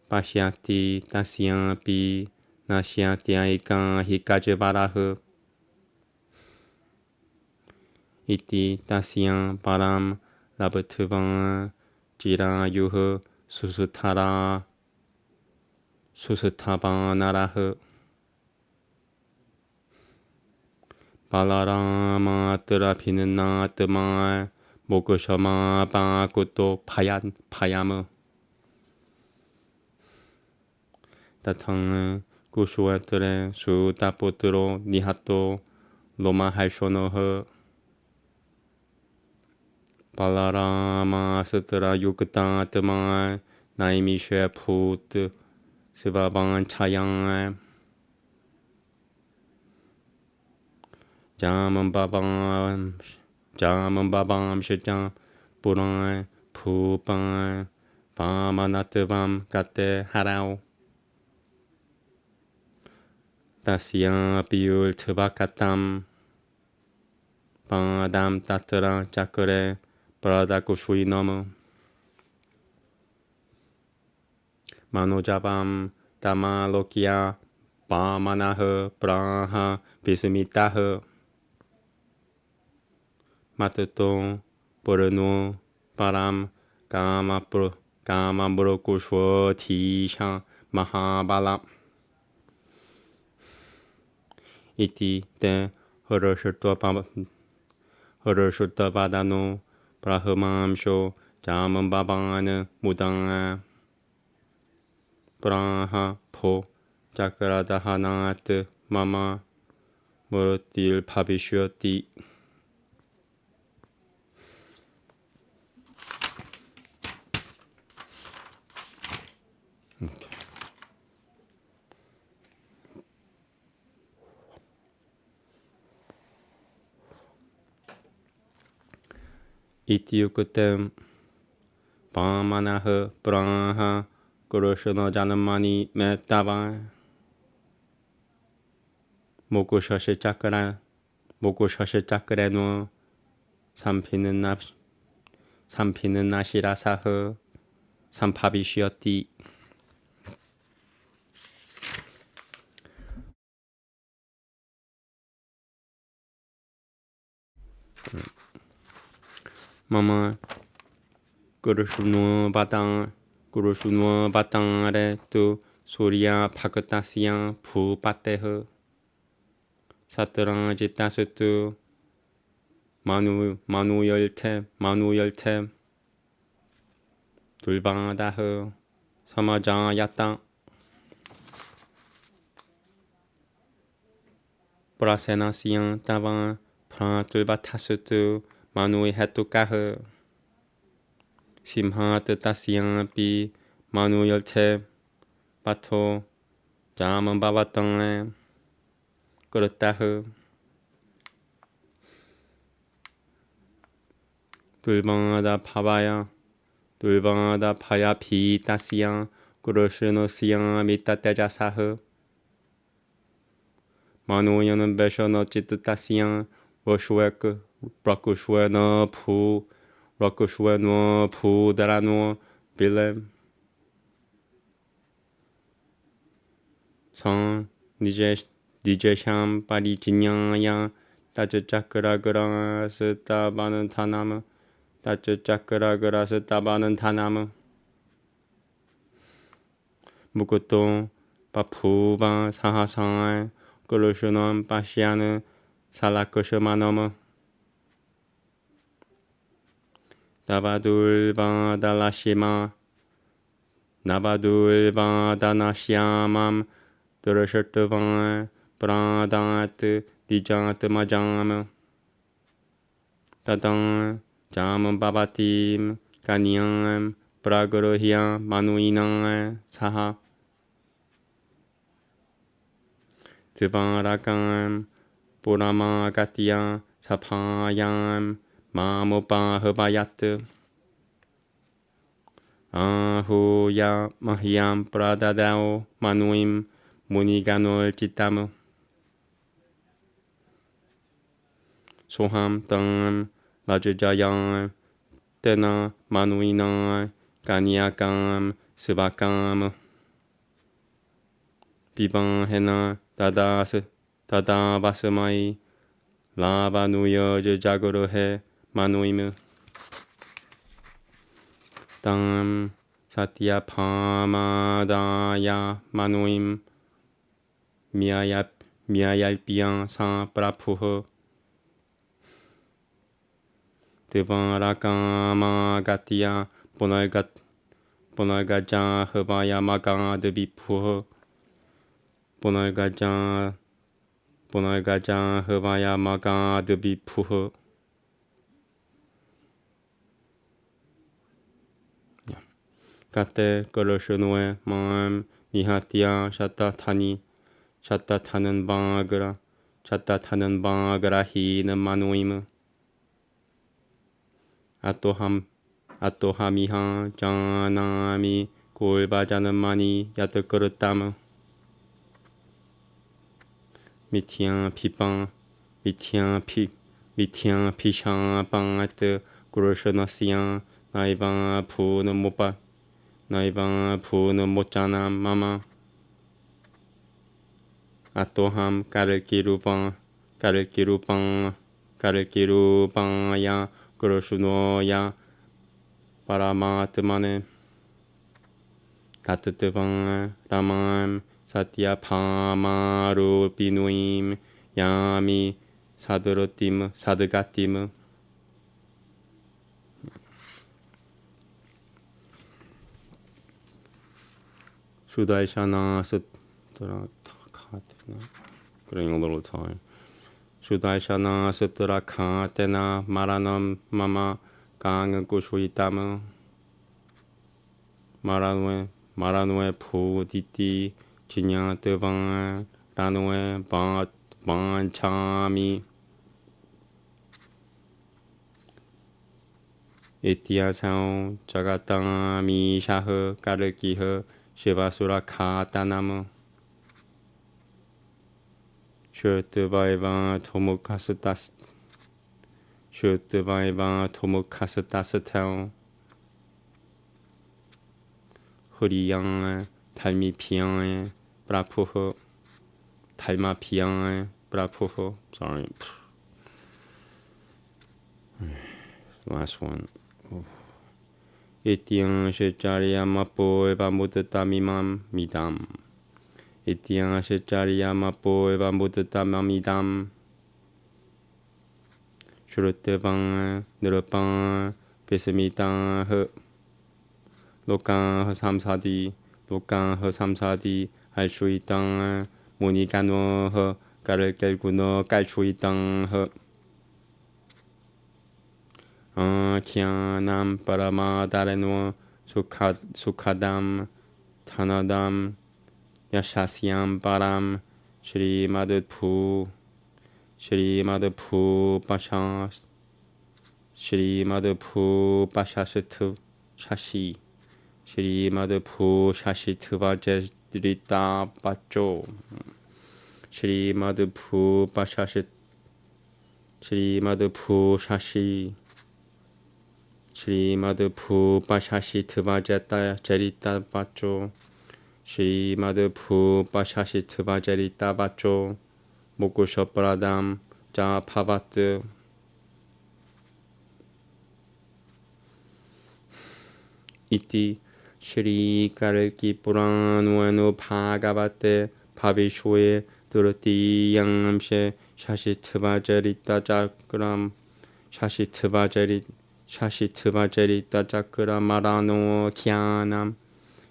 파시아띠 타시아피 나시아띠 아이깡 히카즈바라흐 이띠 타시앙 바람 라브트방 지라유흐 수스타바나라흐 발라라마뜨라피는 나뜨마 모크셔마 바쿠토 파야무 따탕 구슈에트레 수타포트로 니하토 로마할쇼노흐 발라라마스트라 유크타뜨마 나이미쉐 푸트 스바방 차양 자문바밤 시장 뿌랑 푸방 바마나트밤 가테 하라오 다시야 비율 트바카탐 바담 따트라 짜크레 브라다쿠슈이너무 마노자밤 다마로키야 바마나흐 브라하 비스미타흐 마트토 보르노 바람 까마브로쿠슈어 티샤 마하발라 이티 때 허르슈토바다노 브라흐맘쇼 자문바방아는 무당아 브라하 포 자크라다하나트 마마 모르틸 파비슈어티 이티유크템 바마나흐 브라하 그르시노 자는마니 메타바 모쿠셔시 짜크레노 삼피는 나시라사흐 삼파비시어티 마마 구르슈노 바탕 아래 뚜 소리야 파크타시야 푸파테흐 사트랑 지타스뚜 마누열템 둘방다흐 사마자야땅 브라세나시양 따방 프라툴바타스뚜 마누이 헤뚜까흐 심하뜨따시양 비 마누열템 바토 자문바바땅에 그렇다흐 둘방하다 파야 비따시양 그르시노시양 미따떼자사흐 마누여는 베셔너 찌뜨따시양 워슈웨크 라쿠슈웨너 푸다라노 빌렘 성 니제샴 파리진양야 따쯔짜크라그라 스타바는 타나무 따쯔짜크라그라 스타바는 타나무 무쿠토 파푸바 사하상알 그르슈놈 파시아는 살라크슈마노무 나바둘바달라시마 나바둘바다나시아맘 드르셔트방 브라다트 Dijang temajam Tadang Jam babatim Kanyam Pragrohyam Manuinam Saha Tvarakam Purama Gatya Sapayam Mamopa Habayat Ahuya Mahyam Pradadao Manuim Muniganol Chitam Soham Tam Vajrayam Tena Manuinam Kanyakam Sivakam Piban Hena Tada Vasamai Lava Nuya Jagorohe Manuim Tam Satya Pamadaya Manuim Miayalpian San Prapuho Devarakama Gatya Ponargaja Havaya Maga de Vipuho Ponargaja Havaya Maga de Vipuho. Kate Goroshunue Mam Nihatya Shatatani Shatatanan Bagra Hina Manuim Atohamiha Janami Golbajanan Mani Yatakurutama Mityan Pishan Pangat Goroshunasian Naivan Puna Mochana Mama Atoham Karikirupang Ya Kuroshunoya Paramatmane Tatutvam Ramam Satya Pamaru Pinuim Yami Sadagatim Shudaishana Sutra getting a little tired. Shudaishana Sutra Katena Maranam Mama Gang Gushuitama Maranwe Puditi Chinya Devan Ranwe Banchami Ityasao Jagatami Shaha Karakiha Shivasura Katanama Shurtavaiva Tomukasatasatel Huriyang Talmipiang Brapuho Talmapiang Brapuho. Sorry. Last one. Ityang Shecharya Mapo Eva Mutatamimam Midam. Ityang Shecharya Mapo Eva Mutatamamidam. Shurutevang Nirupang Pesamitang Lokan Samsadi Alshuitang Munikano Karelkelguno Kalshuitang Kyanam Paramadareno Sukhadam Tanadam Yashasyam Param Shri Madhu Pashasatu Shashi Shri Madhu Shashitva Jerita Pacho Shri Madhu Pashashit Shri Madhu Shashi Shri Madhu Pashashitva Jerita Pacho Shri Madhu Pashashitva Jerita Pacho Mokusha Ja Pavat Iti Shri Kalki Purana Bhagavate Bhavishwe Durtiyamshe Shashitva Jerita Chakram Shashitva Jerita Chakra Marano Kyanam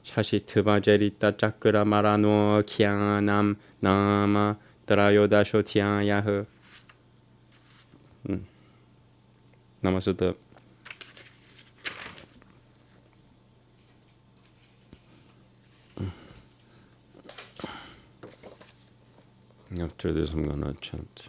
Shashitva Jerita Chakra Marano Kyanam Nama Tarayo dasho tian yahe. Namaste. After this, I'm gonna chant.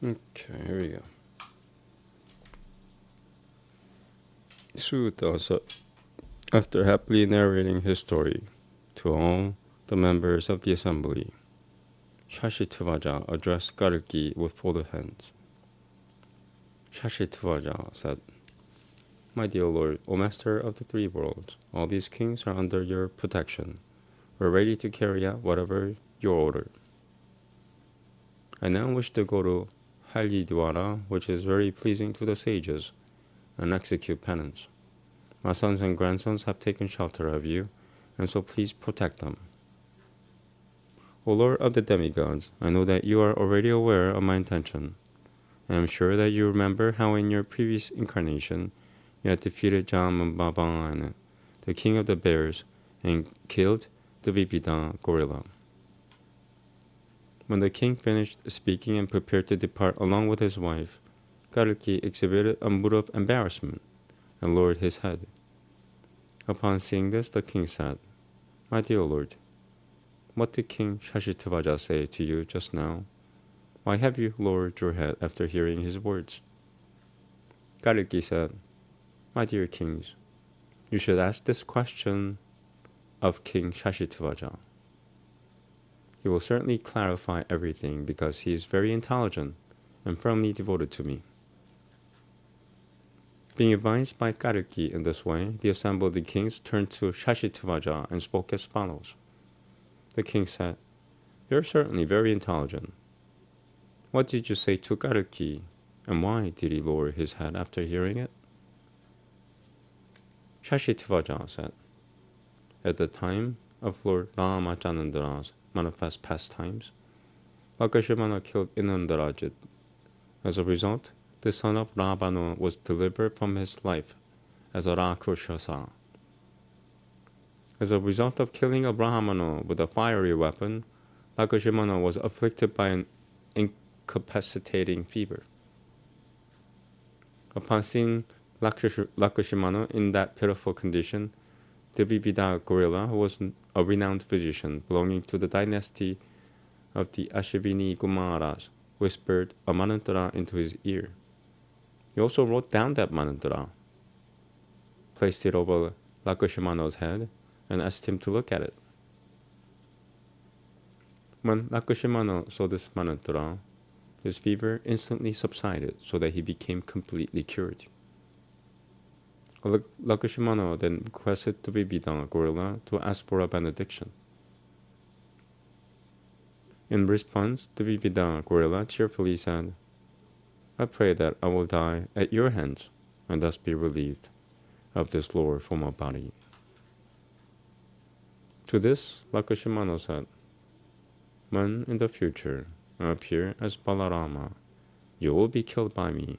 Okay, here we go. Sutra. After happily narrating his story to all the members of the assembly, Shashitvaja addressed Kalki with folded hands. Shashitvaja said, "My dear Lord, O Master of the three worlds, all these kings are under your protection. We're ready to carry out whatever you order. I now wish to go to Haridwara, which is very pleasing to the sages, and execute penance. My sons and grandsons have taken shelter of you, and so please protect them. O Lord of the demigods, I know that you are already aware of my intention. I am sure that you remember how in your previous incarnation you had defeated Jambavan, the king of the bears, and killed the Vipita gorilla." When the king finished speaking and prepared to depart along with his wife, Kalki exhibited a mood of embarrassment and lowered his head. Upon seeing this, the king said, "My dear Lord, what did King Shashitvaja say to you just now? Why have you lowered your head after hearing his words?" Kalki said, "My dear kings, you should ask this question of King Shashitvaja. He will certainly clarify everything because he is very intelligent and firmly devoted to me." Being advised by Kalki in this way, the assembled kings turned to Shashitvaja and spoke as follows. The king said, "You are certainly very intelligent. What did you say to Kalki, and why did he lower his head after hearing it?" Shashitvaja said, "At the time of Lord Ramachandra's manifest pastimes, Lakshmana killed Inandarajit. As a result, the son of Ravana was delivered from his life as a Rakshasa. As a result of killing a Brahmana with a fiery weapon, Lakshmana was afflicted by an incapacitating fever. Upon seeing Lakshmana in that pitiful condition, the Vipita gorilla, who was a renowned physician belonging to the dynasty of the Ashvini Kumaras, whispered a mantra into his ear. He also wrote down that mantra, placed it over Lakshmana's head, and asked him to look at it. When Lakshmana saw this mantra, his fever instantly subsided so that he became completely cured. Lakshmana then requested the Vipita gorilla to ask for a benediction. In response, the Vipita gorilla cheerfully said, "I pray that I will die at your hands and thus be relieved of this lower form of body." To this, Lakshmana said, "When in the future I appear as Balarama, you will be killed by me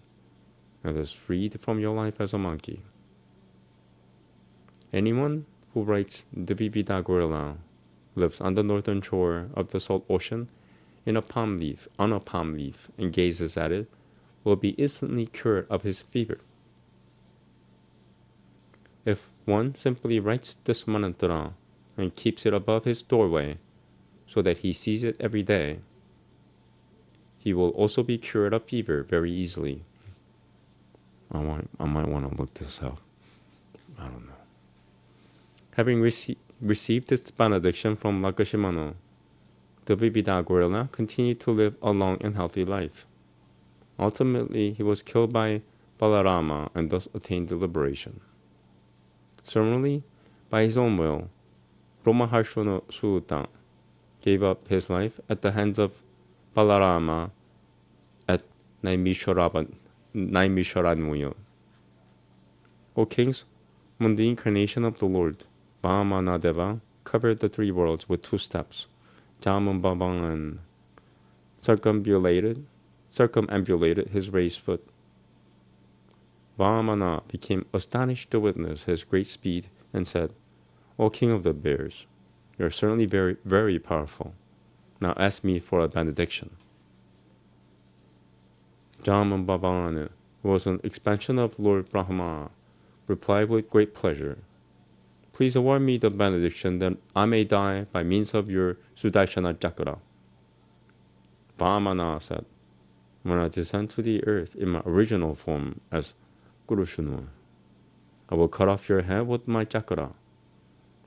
and thus freed from your life as a monkey. Anyone who writes the Vipita gorilla lives on the northern shore of the salt ocean on a palm leaf, and gazes at it, will be instantly cured of his fever. If one simply writes this mantra and keeps it above his doorway so that he sees it every day, he will also be cured of fever very easily." I might want to look this up. I don't know. Having received this benediction from Lakshmana, the Vivida gorilla continued to live a long and healthy life. Ultimately, he was killed by Balarama and thus attained liberation. Similarly, by his own will, Brahmaharshana Sutta gave up his life at the hands of Balarama at Naimisharanmuya. O kings, when the incarnation of the Lord, Vamanadeva, covered the three worlds with 2 steps, Jamambavan circumambulated his raised foot. Vamana became astonished to witness his great speed and said, O king of the bears, you are certainly very, very powerful. Now ask me for a benediction. Jamambavan, who was an expansion of Lord Brahma, replied with great pleasure, Please award me the benediction that I may die by means of your Sudarshana Chakra. Vamana said, When I descend to the earth in my original form as Kurushunu, I will cut off your head with my chakra,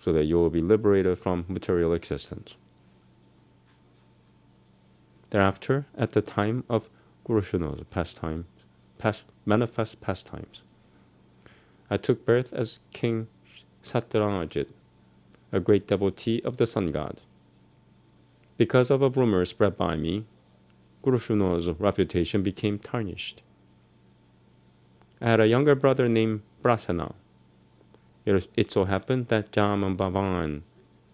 so that you will be liberated from material existence. Thereafter, at the time of Kurushunu's manifest pastimes, I took birth as King Satyajit, a great devotee of the sun god. Because of a rumor spread by me, Kurushunu's reputation became tarnished. I had a younger brother named Brasana. It so happened that Jamambavan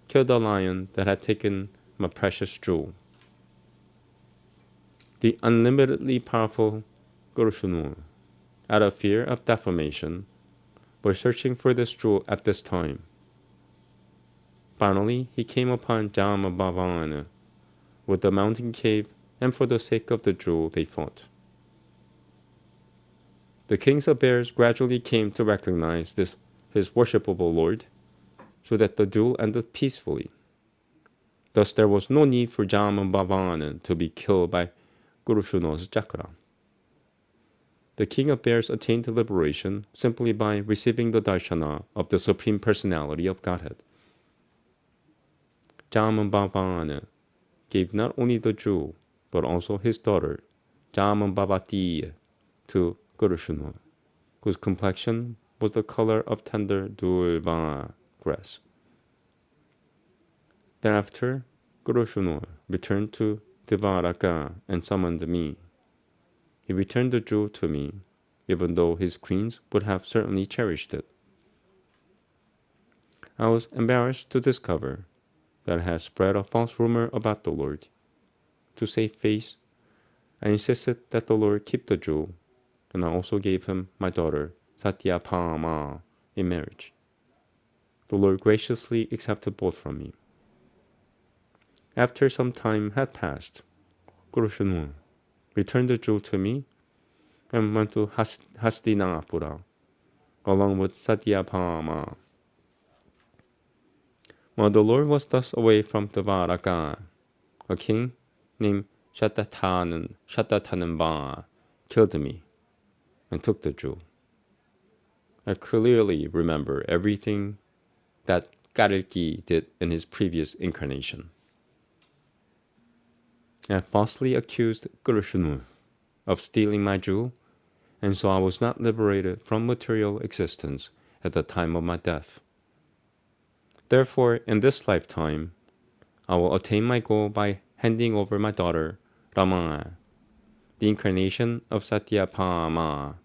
killed a lion that had taken my precious jewel. The unlimitedly powerful Kurushunu, out of fear of defamation, were searching for this jewel at this time. Finally, he came upon Jamambavan with the mountain cave, and for the sake of the jewel they fought. The kings of bears gradually came to recognize this his worshipable lord, so that the duel ended peacefully. Thus there was no need for Jamambavan to be killed by Kurushunu's chakra. The king of bears attained liberation simply by receiving the darshana of the Supreme Personality of Godhead. Jamambavan gave not only the jewel, but also his daughter, Jamambavati, to Kurushunu, whose complexion was the color of tender dulva grass. Thereafter, Kurushunu returned to Devaraka and summoned me. He returned the jewel to me, even though his queens would have certainly cherished it. I was embarrassed to discover that I had spread a false rumor about the Lord. To save face, I insisted that the Lord keep the jewel, and I also gave him my daughter, Satyabhama, in marriage. The Lord graciously accepted both from me. After some time had passed, Kurushunu returned the jewel to me and went to Hastinapura, along with Satyabhama. While the Lord was thus away from Devaraka, a king named Shatatanamba killed me and took the jewel. I clearly remember everything that Kalki did in his previous incarnation. I falsely accused Kurushunu of stealing my jewel, and so I was not liberated from material existence at the time of my death. Therefore, in this lifetime, I will attain my goal by handing over my daughter, Ramayana, the incarnation of Satyabhama,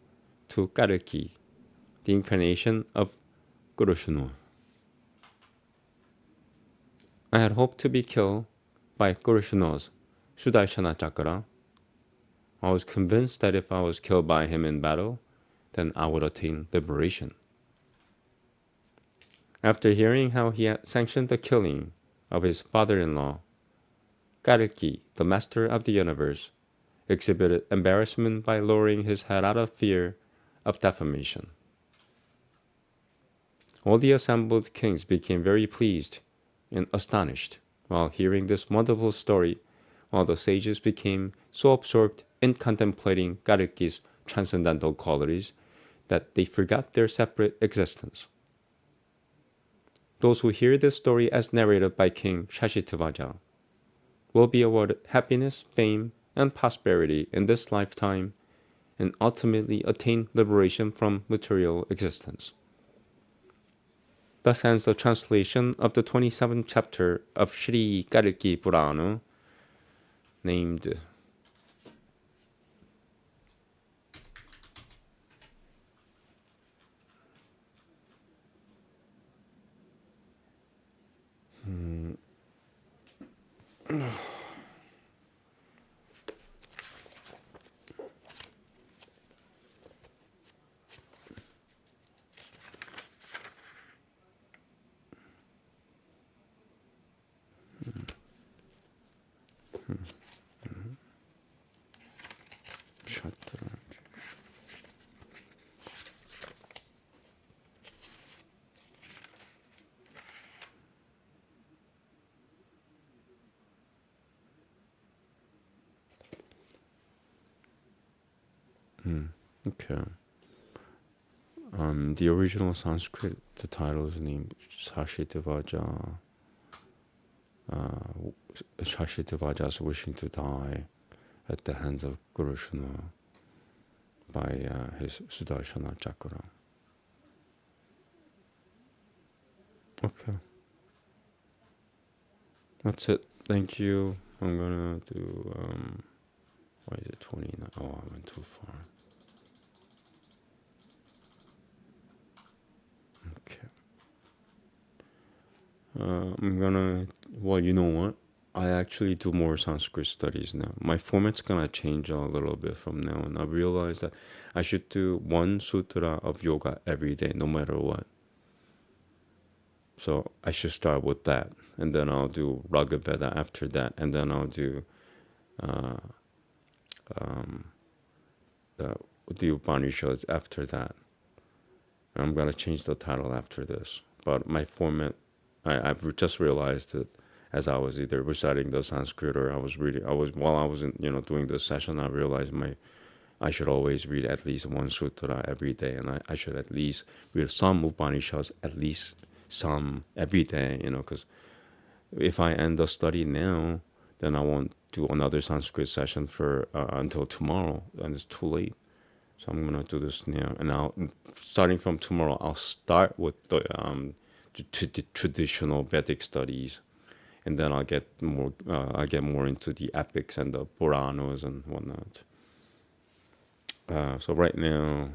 to Kalki, the incarnation of Kurushunu. I had hoped to be killed by Kurushunu's Sudarshana Chakra. I was convinced that if I was killed by him in battle, then I would attain liberation. After hearing how he had sanctioned the killing of his father-in-law, Kalki, the master of the universe, exhibited embarrassment by lowering his head out of fear of defamation. All the assembled kings became very pleased and astonished while hearing this wonderful story, while the sages became so absorbed in contemplating Kalki's transcendental qualities that they forgot their separate existence. Those who hear this story as narrated by King Shashitavaja will be awarded happiness, fame, and prosperity in this lifetime and ultimately attain liberation from material existence. Thus ends the translation of the 27th chapter of Sri Kalki Purana, named okay. The original Sanskrit, the title is named Shashitavaja. Shashitavaja's wishing to die at the hands of Guru Shuna by his Sudarshana Chakra. Okay. That's it. Thank you. I'm gonna do, why is it 29? Oh, I went too far. Okay. I'm gonna, well, you know what? I actually do more Sanskrit studies now. My format's gonna change a little bit from now on. I realized that I should do one sutra of yoga every day, no matter what. So I should start with that, and then I'll do Raga Veda after that, and then I'll do the Upanishads after that. I'm gonna change the title after this, but my format, I've just realized it as I was either reciting the Sanskrit or I was reading. While I was doing this session, I realized I should always read at least one sutra every day, and I should at least read some Upanishads, at least some every day, because if I end the study now, then I won't do another Sanskrit session for until tomorrow, and it's too late. So I'm gonna do this now, and starting from tomorrow, I'll start with the traditional Vedic studies, and then I'll get more into the epics and the Puranas and whatnot. So right now,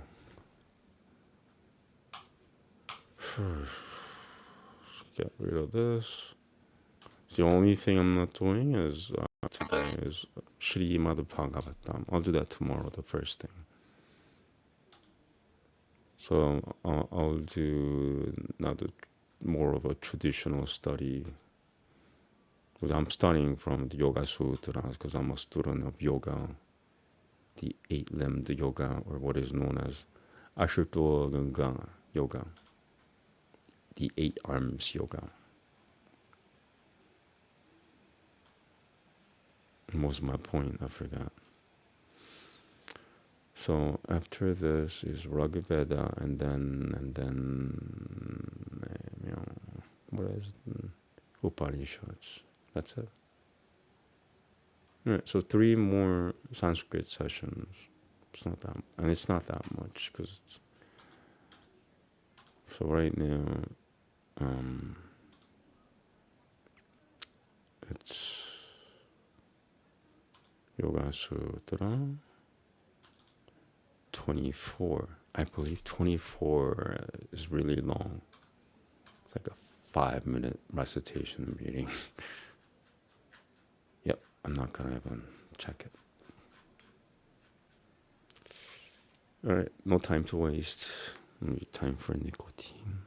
get rid of this. The only thing I'm not doing is today is Srimad Bhagavatam. I'll do that tomorrow, the first thing. So I'll do now more of a traditional study. I'm studying from the Yoga Sutras because I'm a student of yoga, the 8-limbed yoga, or what is known as Ashurto yoga, the 8 arms yoga. What was my point? I forgot. So after this is Raga Veda, and then what is Upanishads? That's it. All right, so 3 more Sanskrit sessions. It's not that, and it's not that much because. So right now, it's Yoga Sutra 24. I believe 24 is really long. It's like a 5-minute recitation reading. Yep, I'm not gonna even check it. All right, no time to waste. Maybe time for nicotine.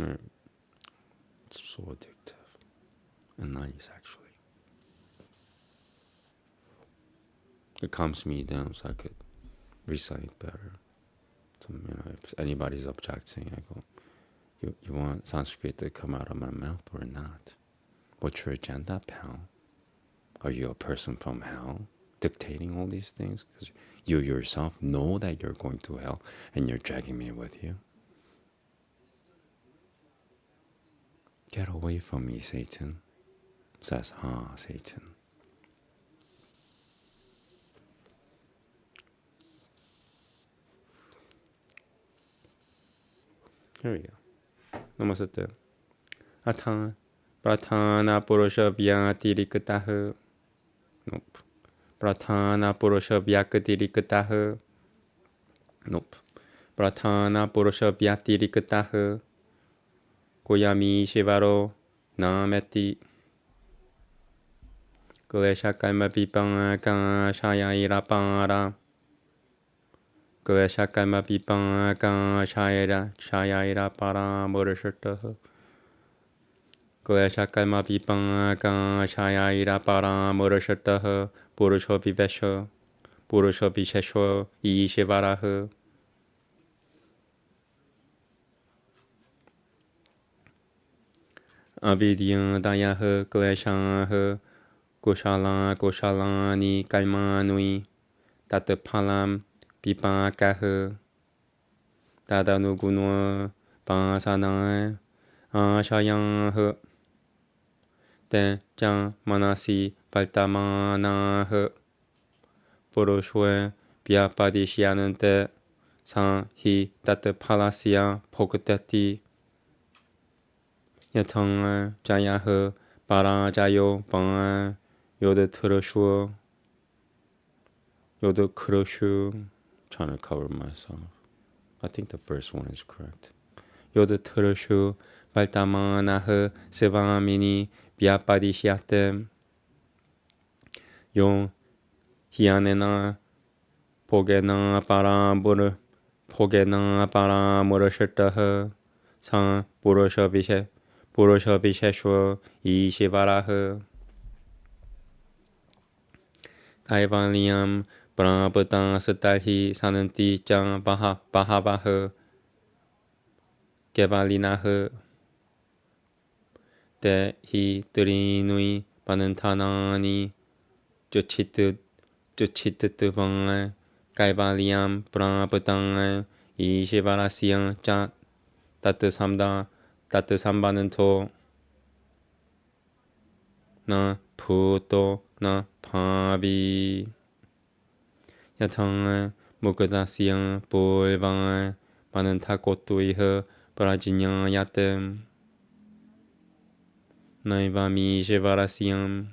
All right. It's so addictive and nice, actually. It calms me down so I could recite better. So, if anybody's objecting, I go, you want Sanskrit to come out of my mouth or not? What's your agenda, pal? Are you a person from hell dictating all these things? Because you yourself know that you're going to hell and you're dragging me with you. Get away from me, Satan, says Satan. Here we go. Namaste. Athan Pratana Purusha Vyatirikataha. Nope. Pratana Purusha Vyatirikataha. Nope. Pratana Purusha Vyatirikataha. Koyami Shivaro Nameti. Klesha Kalma Pipanga Kan Shaya Irapara. Klesha Kalma Pipanga Kan Shaya Irapara Murashataha. Klesha Kalma Pipanga Kan Shaya Irapara Murashataha. Purusho Vivesho. Purusho Vishesho Ishivaraha. Avidya Dayaha Kleshaha. Koshala Koshalani Kalmanui. Tatapalam Pipakaha. Tadanugunwa Pasana Ashayaha. Te Jan Manasi Paltamanaha. Purushwe Vyapadishyanante San Hi Tatapalasya Pokutati. Yatanga Jayaha Parajayo Banga Yoda Turushu Yoda Kurushu. Trying to cover myself. I think the first one is correct. Yoda Turushu Valtamanaha Sivamini Vyapadishyate Yo Hianena Pogena Paramur Pogena Paramurashataha San Purusha Visheshwa Ishivaraha. Kaivaliam Prabhutan Satahi Sananti Jang Bahavaha Kevalinaha Te Hi Trinui Panantanani Juchituvanga Kaivaliam Prabhutan Ishivarasiam Jat Tatasambananto Na Puto Na Pavi Yatanga Mukadasiam Pulvanga Panantakotuiha Prajinya Yatem Naivami Shivarasiam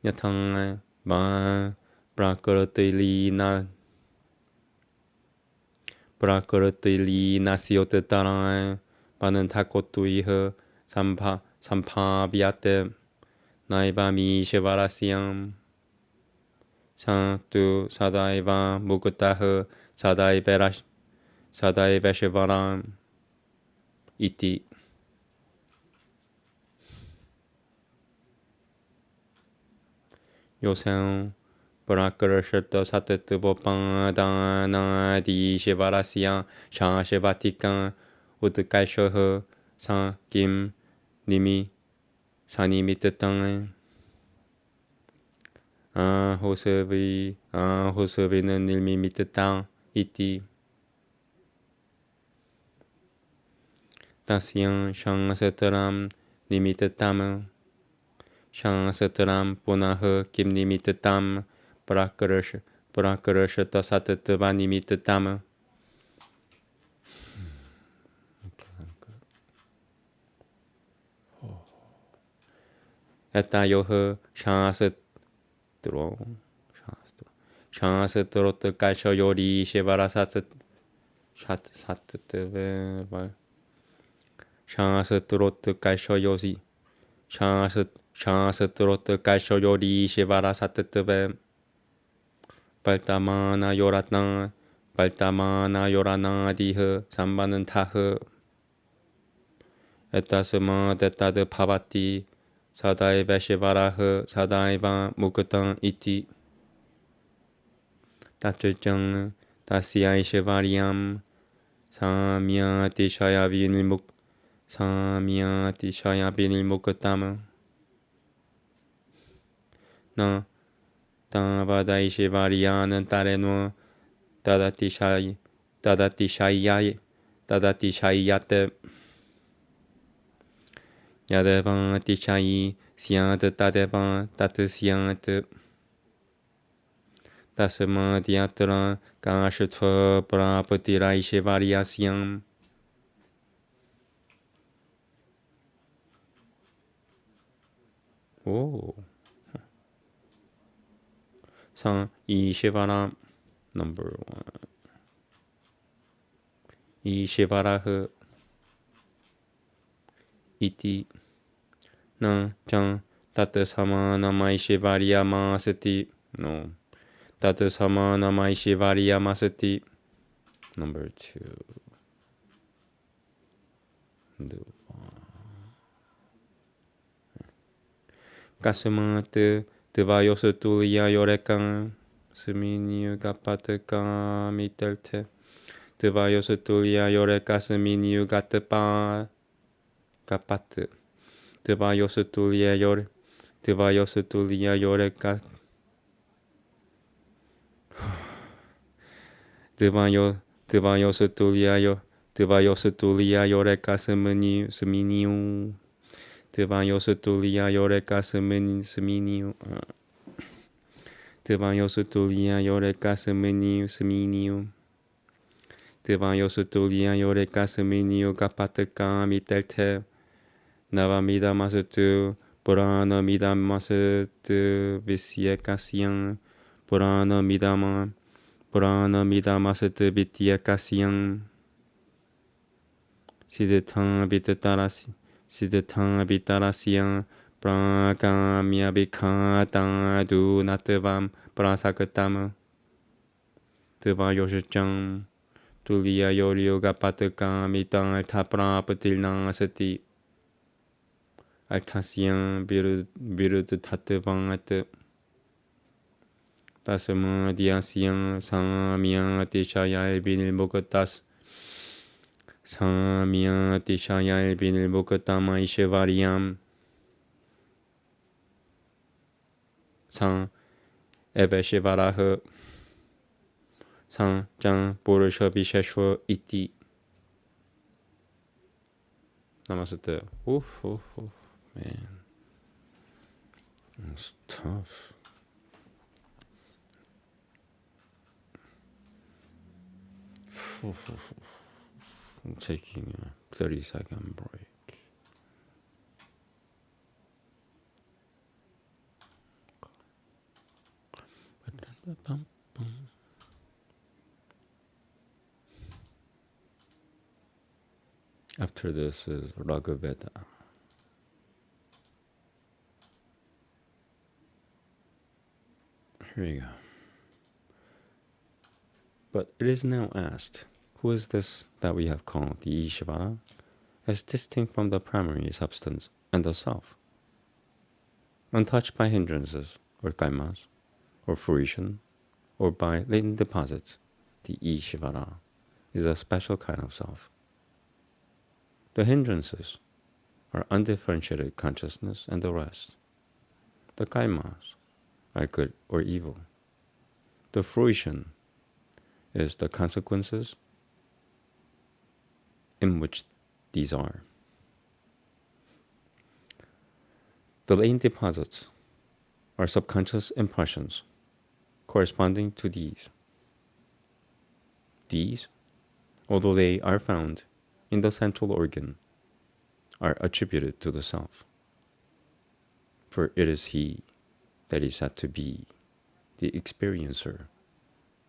Yatanga Ba Prakrtilina Nasiotatara Panantakotuiha Sampabhyate Naivami Shivarasiam Santu Sadaiva Mukutaha Sadaiveshivaram Iti. Yosan Prakarashata Satatuvopadana Di Shivarasya Shashivatika Utkaishaha San Kim Nimi Sanimitatang Hosavina Nilmi Mitatang Iti. Tasyan Shangsataram Nimitatam Shangsataram Punaha Kim Nimitatam Prakarashata Satatava Nimitatam. Etayoha Shangsatro Kaisha Yori Shivara Satatava Shangsatro Kaisha Yosi Shangsatro Kaisha Yori Shivara Satatava Baltamana Yoratna Baltamana Yorana Diha Sambanantaha Etasama Detad Pavati Sadaiva Shivaraha Sadaiva Mukutan Iti. Tatjang Tasyai Shivariam Samya Tishaya Vinimuk Samyati Shaya Binilmukatama Na Tavadai Shivariyan Tareno Tadati Shayate Yadevan Tishayi Siant Tadevan Tatasiant Tasma Diatra Kashatva Prapatirai Shivariasyam Oh San Ishivara number 1 Ishivaraha Iti Na Chan Tatasama Namai Shivaria Masati No Tatasama Namai Shivaria Masati number 2 Kasumate Devayosatuya Yorekan Seminiu Gapataka Mitelte Devayosatuya Yoreka Seminiu Gatapa Kapat Devayosatuya Yore Devayosatuya Yoreka Devayosatuya Yoreka Seminiu Devayosatuya Yoreka Seminiu Devayosatuya Yoreka Seminiu Devayosatuya Yoreka Seminiu Kapataka Mitelte Navamida Masatu Purana Mida Masatu Visyakasyan Purana Mida Masatu Vityakasyan Siddhatan Vitarasyan Prakamya Vikata Dunatavam Prasakatama Devayosacham Tuliya Yoryoga Pataka Mitan Taprapatilna Sati Altasyan Virudatavangat Tasamadhyasyan Samyati Shaya Binilmukatas Samyati Shaya Binilmukatama Ishvariyam Sang Eve Shivaraha Sang Jan Purusha Visheshwa Iti Namaste. Oof, man. It's tough. I'm taking a 30-second break. After this is Veda. Here you go. But it is now asked, who is this that we have called the Ishvara, as distinct from the primary substance and the self? Untouched by hindrances, or kaimas, or fruition, or by latent deposits, the Ishvara is a special kind of self. The hindrances are undifferentiated consciousness and the rest. The kaimas are good or evil. The fruition is the consequences in which these are. The latent deposits are subconscious impressions corresponding to these. These, although they are found in the central organ, are attributed to the self. For it is he that is said to be the experiencer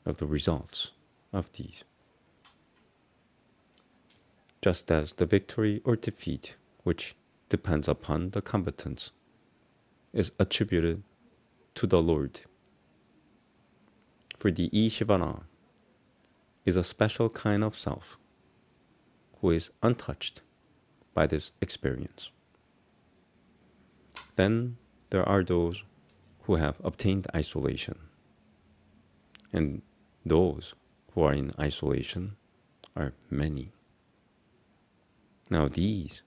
of the results of these. Just as the victory or defeat, which depends upon the combatants, is attributed to the Lord. For the Ishvara is a special kind of self who is untouched by this experience. Then there are those who have obtained isolation, and those who are in isolation are many. Now these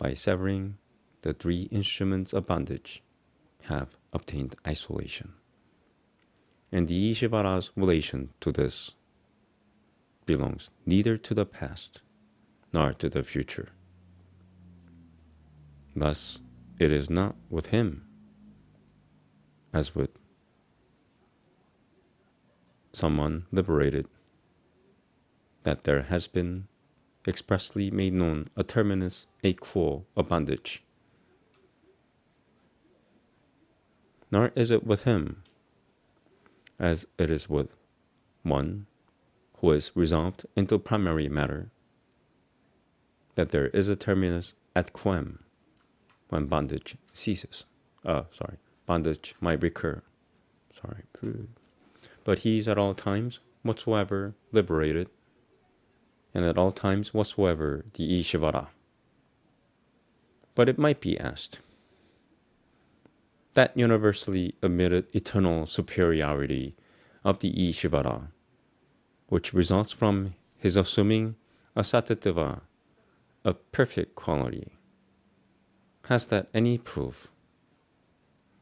by severing the three instruments of bondage, have obtained isolation. And the Ishvara's relation to this belongs neither to the past nor to the future. Thus, it is not with him as with someone liberated that there has been expressly made known a terminus equo of bondage, nor is it with him as it is with one who is resolved into primary matter, that there is a terminus ad quem when bondage ceases. Bondage might recur. But he is at all times whatsoever liberated, and at all times whatsoever the Ishvara. But it might be asked, that universally admitted eternal superiority of the Ishvara, which results from his assuming a sattva of perfect quality, has that any proof,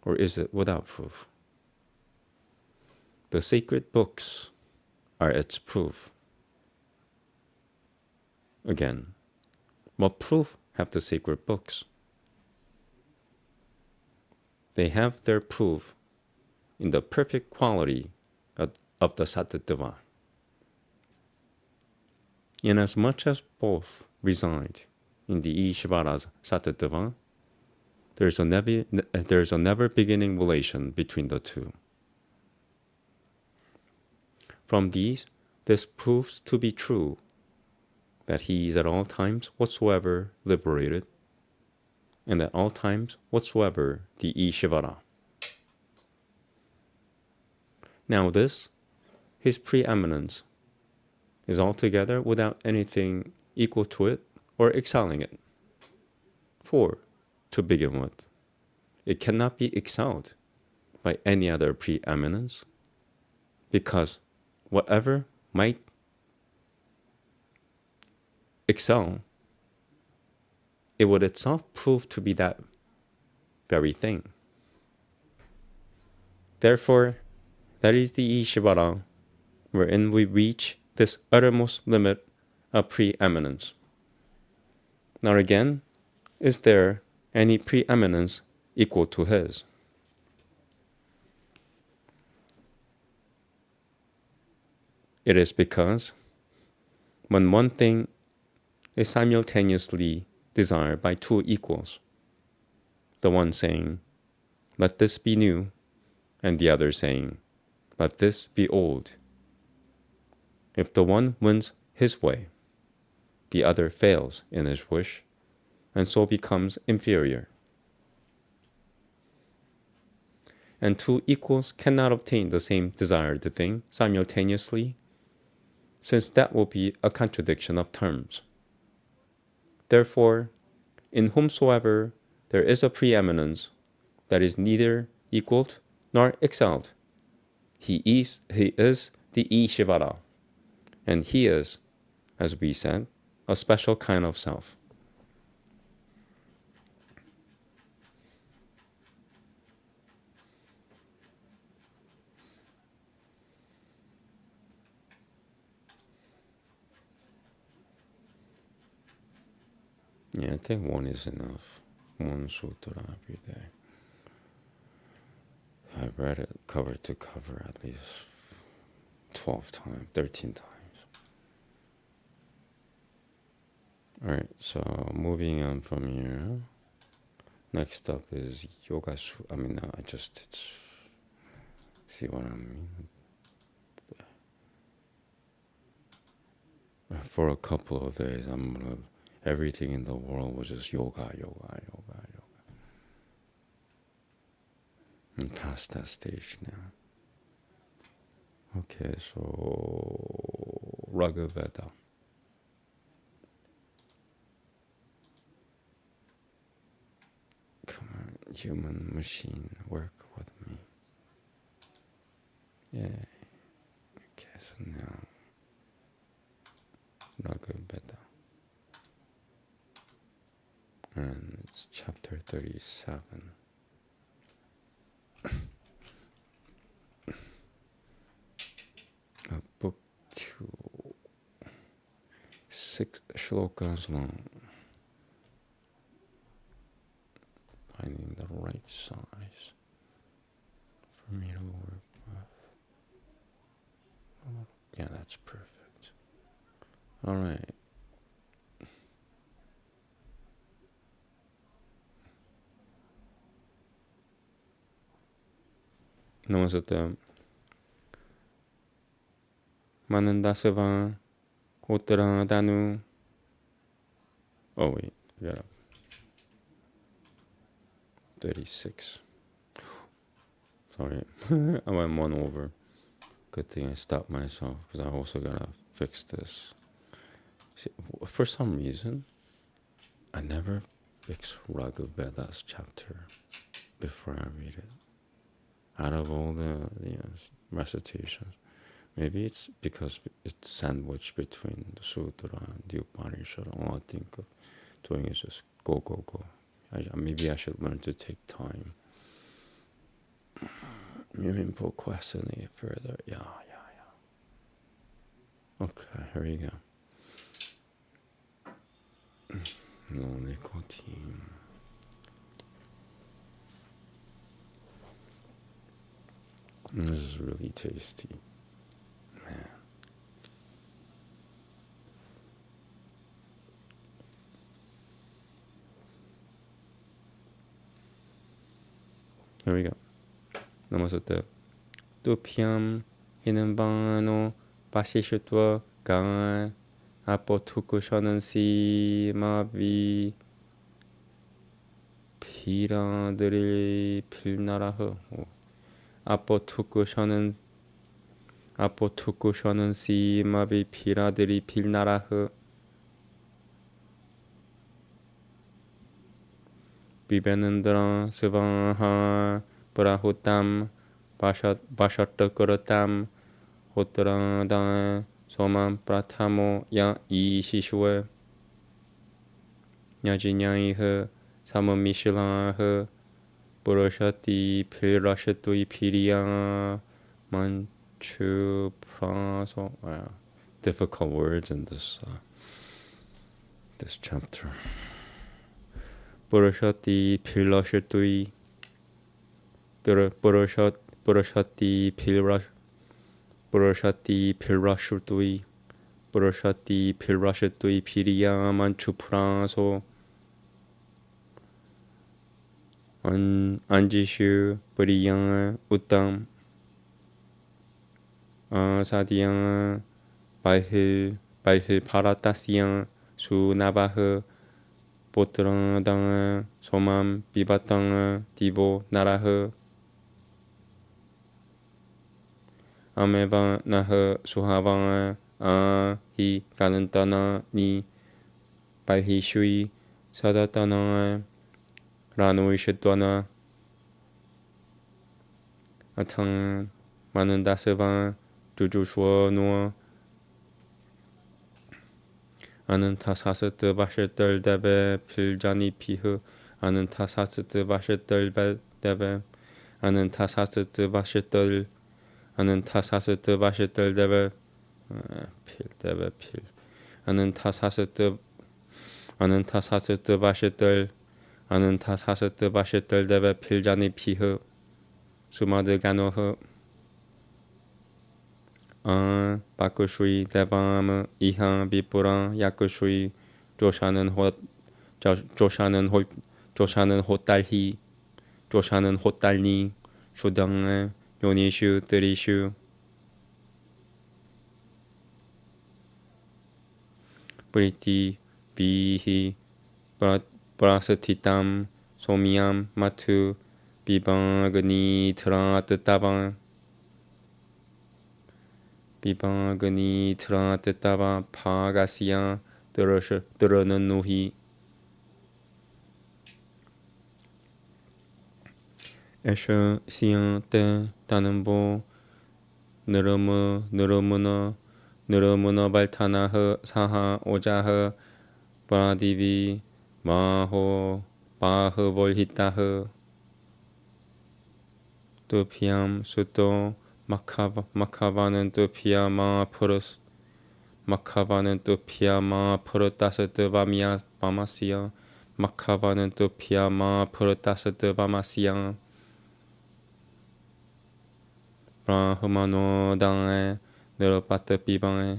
or is it without proof? The sacred books are its proof. Again, what proof have the sacred books? They have their proof in the perfect quality of the sattva. Inasmuch as both reside in the Ishvara's sattva, there is a never beginning relation between the two. From these, this proves to be true that he is at all times whatsoever liberated, and at all times whatsoever the Ishvara. Now this, his preeminence, is altogether without anything equal to it or excelling it. For, to begin with, it cannot be excelled by any other preeminence, because whatever might excel, it would itself prove to be that very thing. Therefore, that is the Ishvara wherein we reach this uttermost limit of preeminence. Nor again is there any preeminence equal to his. It is because when one thing is simultaneously desired by two equals, the one saying, "Let this be new," and the other saying, "Let this be old," if the one wins his way, the other fails in his wish, and so becomes inferior. And two equals cannot obtain the same desired thing simultaneously, since that will be a contradiction of terms. Therefore, in whomsoever there is a preeminence that is neither equaled nor excelled, he is the Ishvara, and he is, as we said, a special kind of self. Yeah, I think one is enough. One sutra every day. I've read it cover to cover at least 12 times, 13 times. Alright, so moving on from here. Next up is Yoga I just see what I mean. For a couple of days, everything in the world was just yoga. I'm past that stage now. Okay, so Veda. Come on, human machine, work with me. Yay. Okay, so now Veda. And chapter 37. Book 2, 6 shlokas long. Finding the right size for me to work with. Yeah, that's perfect. All right. Namaste. Manandasava Uttara Danu. Oh wait, we got 36. Sorry, I went one over. Good thing I stopped myself because I also gotta fix this. See, for some reason, I never fix Veda's chapter before I read it. Out of all the recitations, maybe it's because it's sandwiched between the Sutra and the Upanishad. All I think of doing is just go. Maybe I should learn to take time. Maybe procrastinate further. Yeah. Okay, here we go. No nicotine. This is really tasty. Man. Here we go. Namaste. Tupyam hinambano pasishutva gan apotukushanan si mavi 피라들이 필나라흐. 아포투쿠셔는 시마비 피라들이 필나라흐. 비베는드라 스방하 브라후탐 바샤트그르탐 호트라다 소만 프라타모 야 이시슈에 야지냐이흐 사모미실라흐 브로샤티 필라샤투이 피리야 만추 프라소. Difficult words in this chapter. 브로샤티 필라샤투이 브로샤티 필라샤투이 피리야 만추 프라소. 안지슈 브리양 우땀 사디양 발힐 파라타시양 수나바흐 보트랑당 소맘 비바땅 디보 나라흐 아메바 나흐 수하방 아히 가는따나 니 발히슈이 사다따나 라노이시또나 아탕 많은 다스방 주주수어누어 아는 타사스트 바실떨 데베 필자니 피흐 아는 타사스트 바실떨 데베 아는 타사스트 바실떨 데베 필 데베 필 아는 타사스트 바실떨 아는 타사스트 바실떨 데베 필자니 피흐 수마드 가노흐 바쿠슈이 데밤 이하 비뿌랑 야쿠슈이 조샤는 호딸히 슈덩 요니슈 뜨리슈 브리티 비히 브라스티탐 소미암 마투 비방그니 트라뜨따방 파가시야 들어는 노히 에셔 시양 때 다는보 느르무너 발타나흐 사하 오자흐 브라디비 마호 Bahu volhitahu. Tupiam suto makavanan tupia ma purus. Makavanan tupia ma purutasatu vamia vamasya. Makavanan tupia ma purutasatu vamasya. Brahmano dae niropata pibae.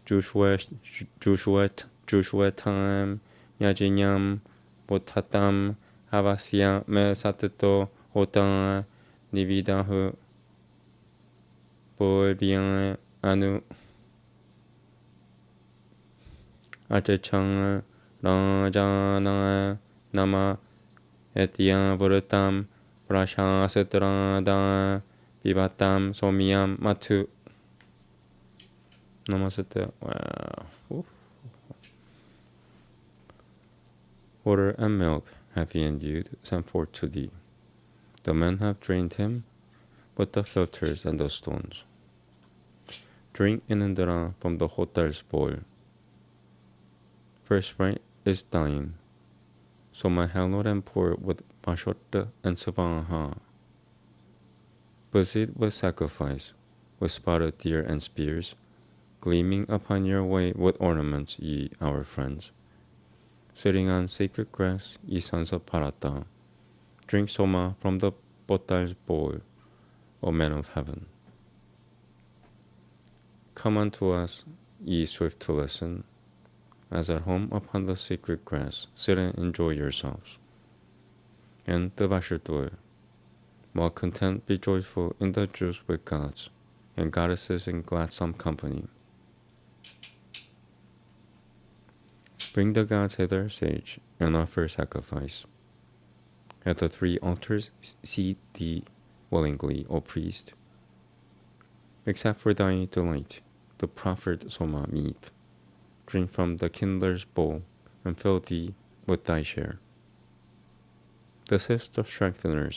Jushwe time yajinyam botatam havasya me satato hotan nividahu bolbian anu achachang rajana nama etya vrutam prashasatrada pibatam somyam matu. Namaste. Wow. Oof. Water and milk hath he endued, sent forth to thee. The men have drained him with the filters and the stones. Drink Inandra from the hotel's bowl. First right is thine, so my hallowed and pour with Pashotta and Savaha. Busied with sacrifice, with spotted deer and spears, gleaming upon your way with ornaments, ye our friends. Sitting on sacred grass, ye sons of Parata, drink Soma from the Potal's bowl, O men of heaven. Come unto us, ye swift to listen, as at home upon the sacred grass, sit and enjoy yourselves. And Devashitur, while content be joyful in the juice with gods, and goddesses in gladsome company. Bring the gods hither, sage, and offer sacrifice. At the three altars seat thee willingly, O priest. Except for thy delight, the proffered soma meat. Drink from the kindler's bowl, and fill thee with thy share. This is the strengthener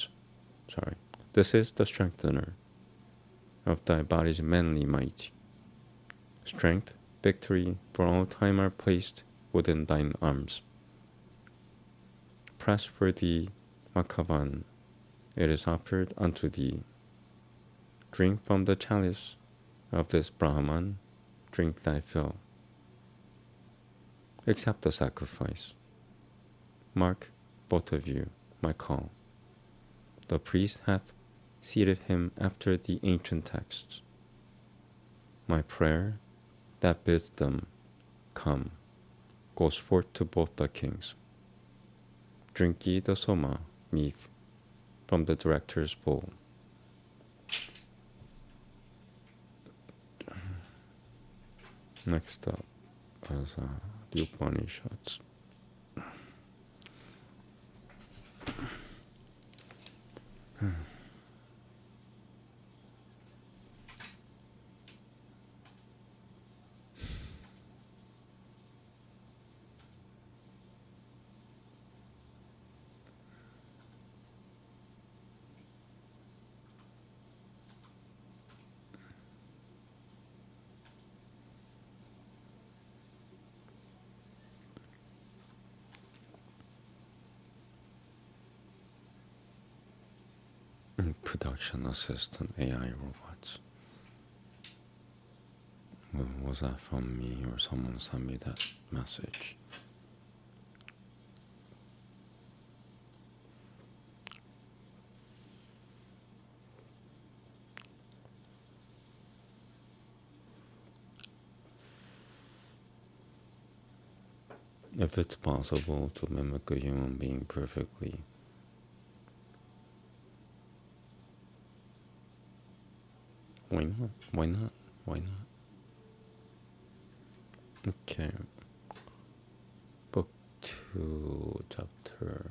of thy body's manly might. Strength, victory, for all time are placed within thine arms. Press for thee, Makavan, it is offered unto thee. Drink from the chalice of this Brahman, drink thy fill. Accept the sacrifice. Mark, both of you, my call. The priest hath seated him after the ancient texts. My prayer, that bids them come, goes forth to both the kings. Drink ye the soma, meath, from the director's bowl. Next up is the Upanishads. Production assistant AI robots. Was that from me or someone sent me that message? If it's possible to mimic a human being perfectly, why not? Why not? Why not? Okay. Book 2, chapter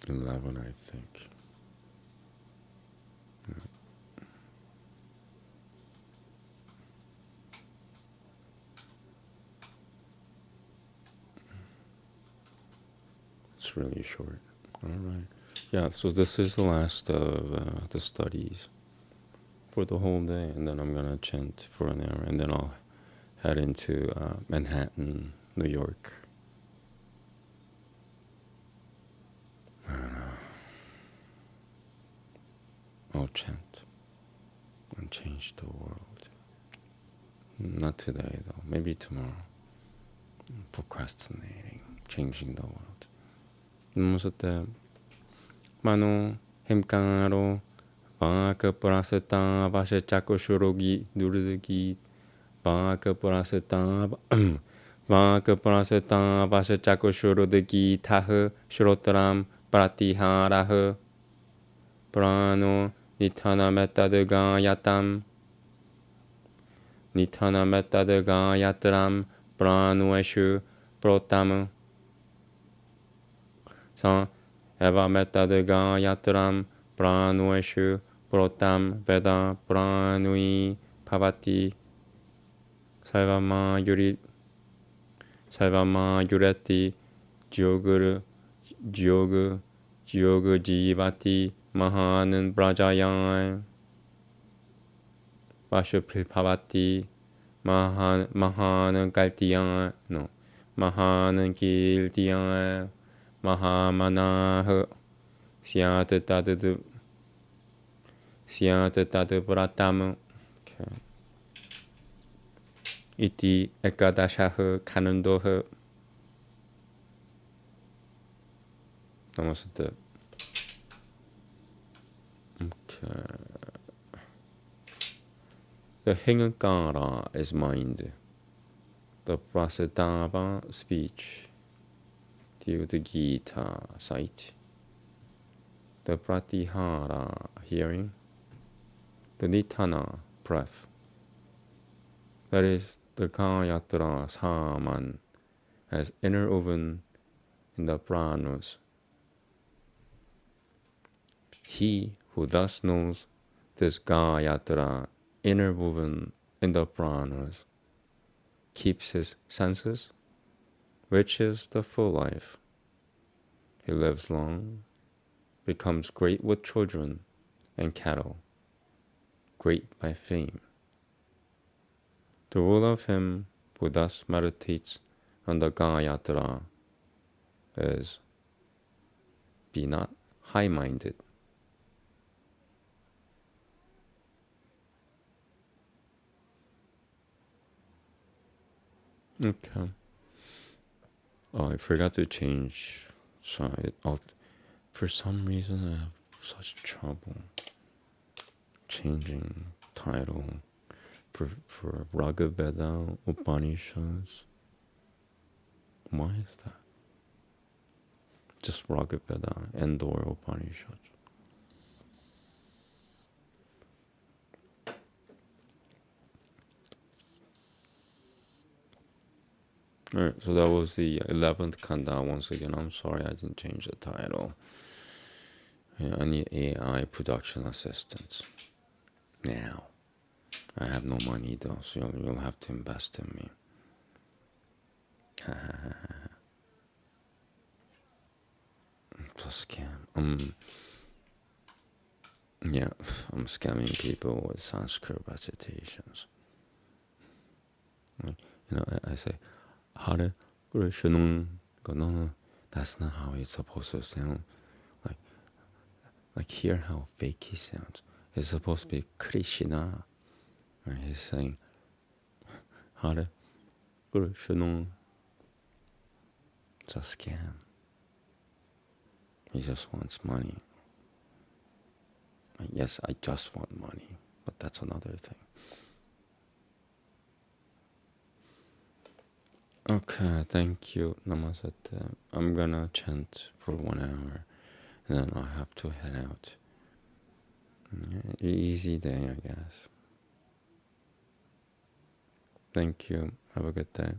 11, I think. It's really short. All right. Yeah, so this is the last of the studies for the whole day, and then I'm gonna chant for an hour, and then I'll head into Manhattan, New York. And, I'll chant and change the world. Not today though, maybe tomorrow. Procrastinating, changing the world. Namaste. Mano, hemkaro, vaka prasata, vashe chakushurogi, durudagi, vaka prasata, vaka prasata, vashe chakushurodagi, taha, shrotaram, pratiharaha, prano, nitana metadaga yatam, nitana metadaga yataram, pranueshu, protam, sa, eva metadaga yataram, pranueshu, protam, veda, pranui, pavati, Saivama yureti, jyogu jivati, mahanan brajayan, vashupilpavati, mahanan kaltiyan, no, mahanan kiltiyan, mahamanaha, syatatu pratam. Okay. Iti ekadashaha kanundoha. Namaste. Okay. The Hingankara is mind. The Prasadava speech. The Gita sight. The Pratihara hearing. The Nitana breath. That is the Kayatra Saman as interwoven in the pranas. He who thus knows this Gayatra interwoven in the pranas keeps his senses, which is the full life. He lives long, becomes great with children and cattle, great by fame. The rule of him who thus meditates on the Gayatra is, be not high-minded. Okay. Oh, I forgot to change. Sorry. For some reason, I have such trouble changing title for Raga Veda Upanishads. Why is that? Just Raga Veda and or Upanishads. Alright, so that was the 11th kanda. Once again, I'm sorry I didn't change the title. Yeah, I need AI production assistance. Now. I have no money though, so you'll have to invest in me. It's a scam. Yeah, I'm scamming people with Sanskrit recitations. You know, I say, Hare Krishna. No, that's not how it's supposed to sound. Like hear how fake he sounds. It's supposed to be Krishna. And he's saying, Hare Krishna. It's a scam. He just wants money. Yes, I just want money, but that's another thing. Okay, thank you, Namaste. I'm gonna chant for 1 hour, and then I'll have to head out. Yeah, easy day, I guess. Thank you. Have a good day.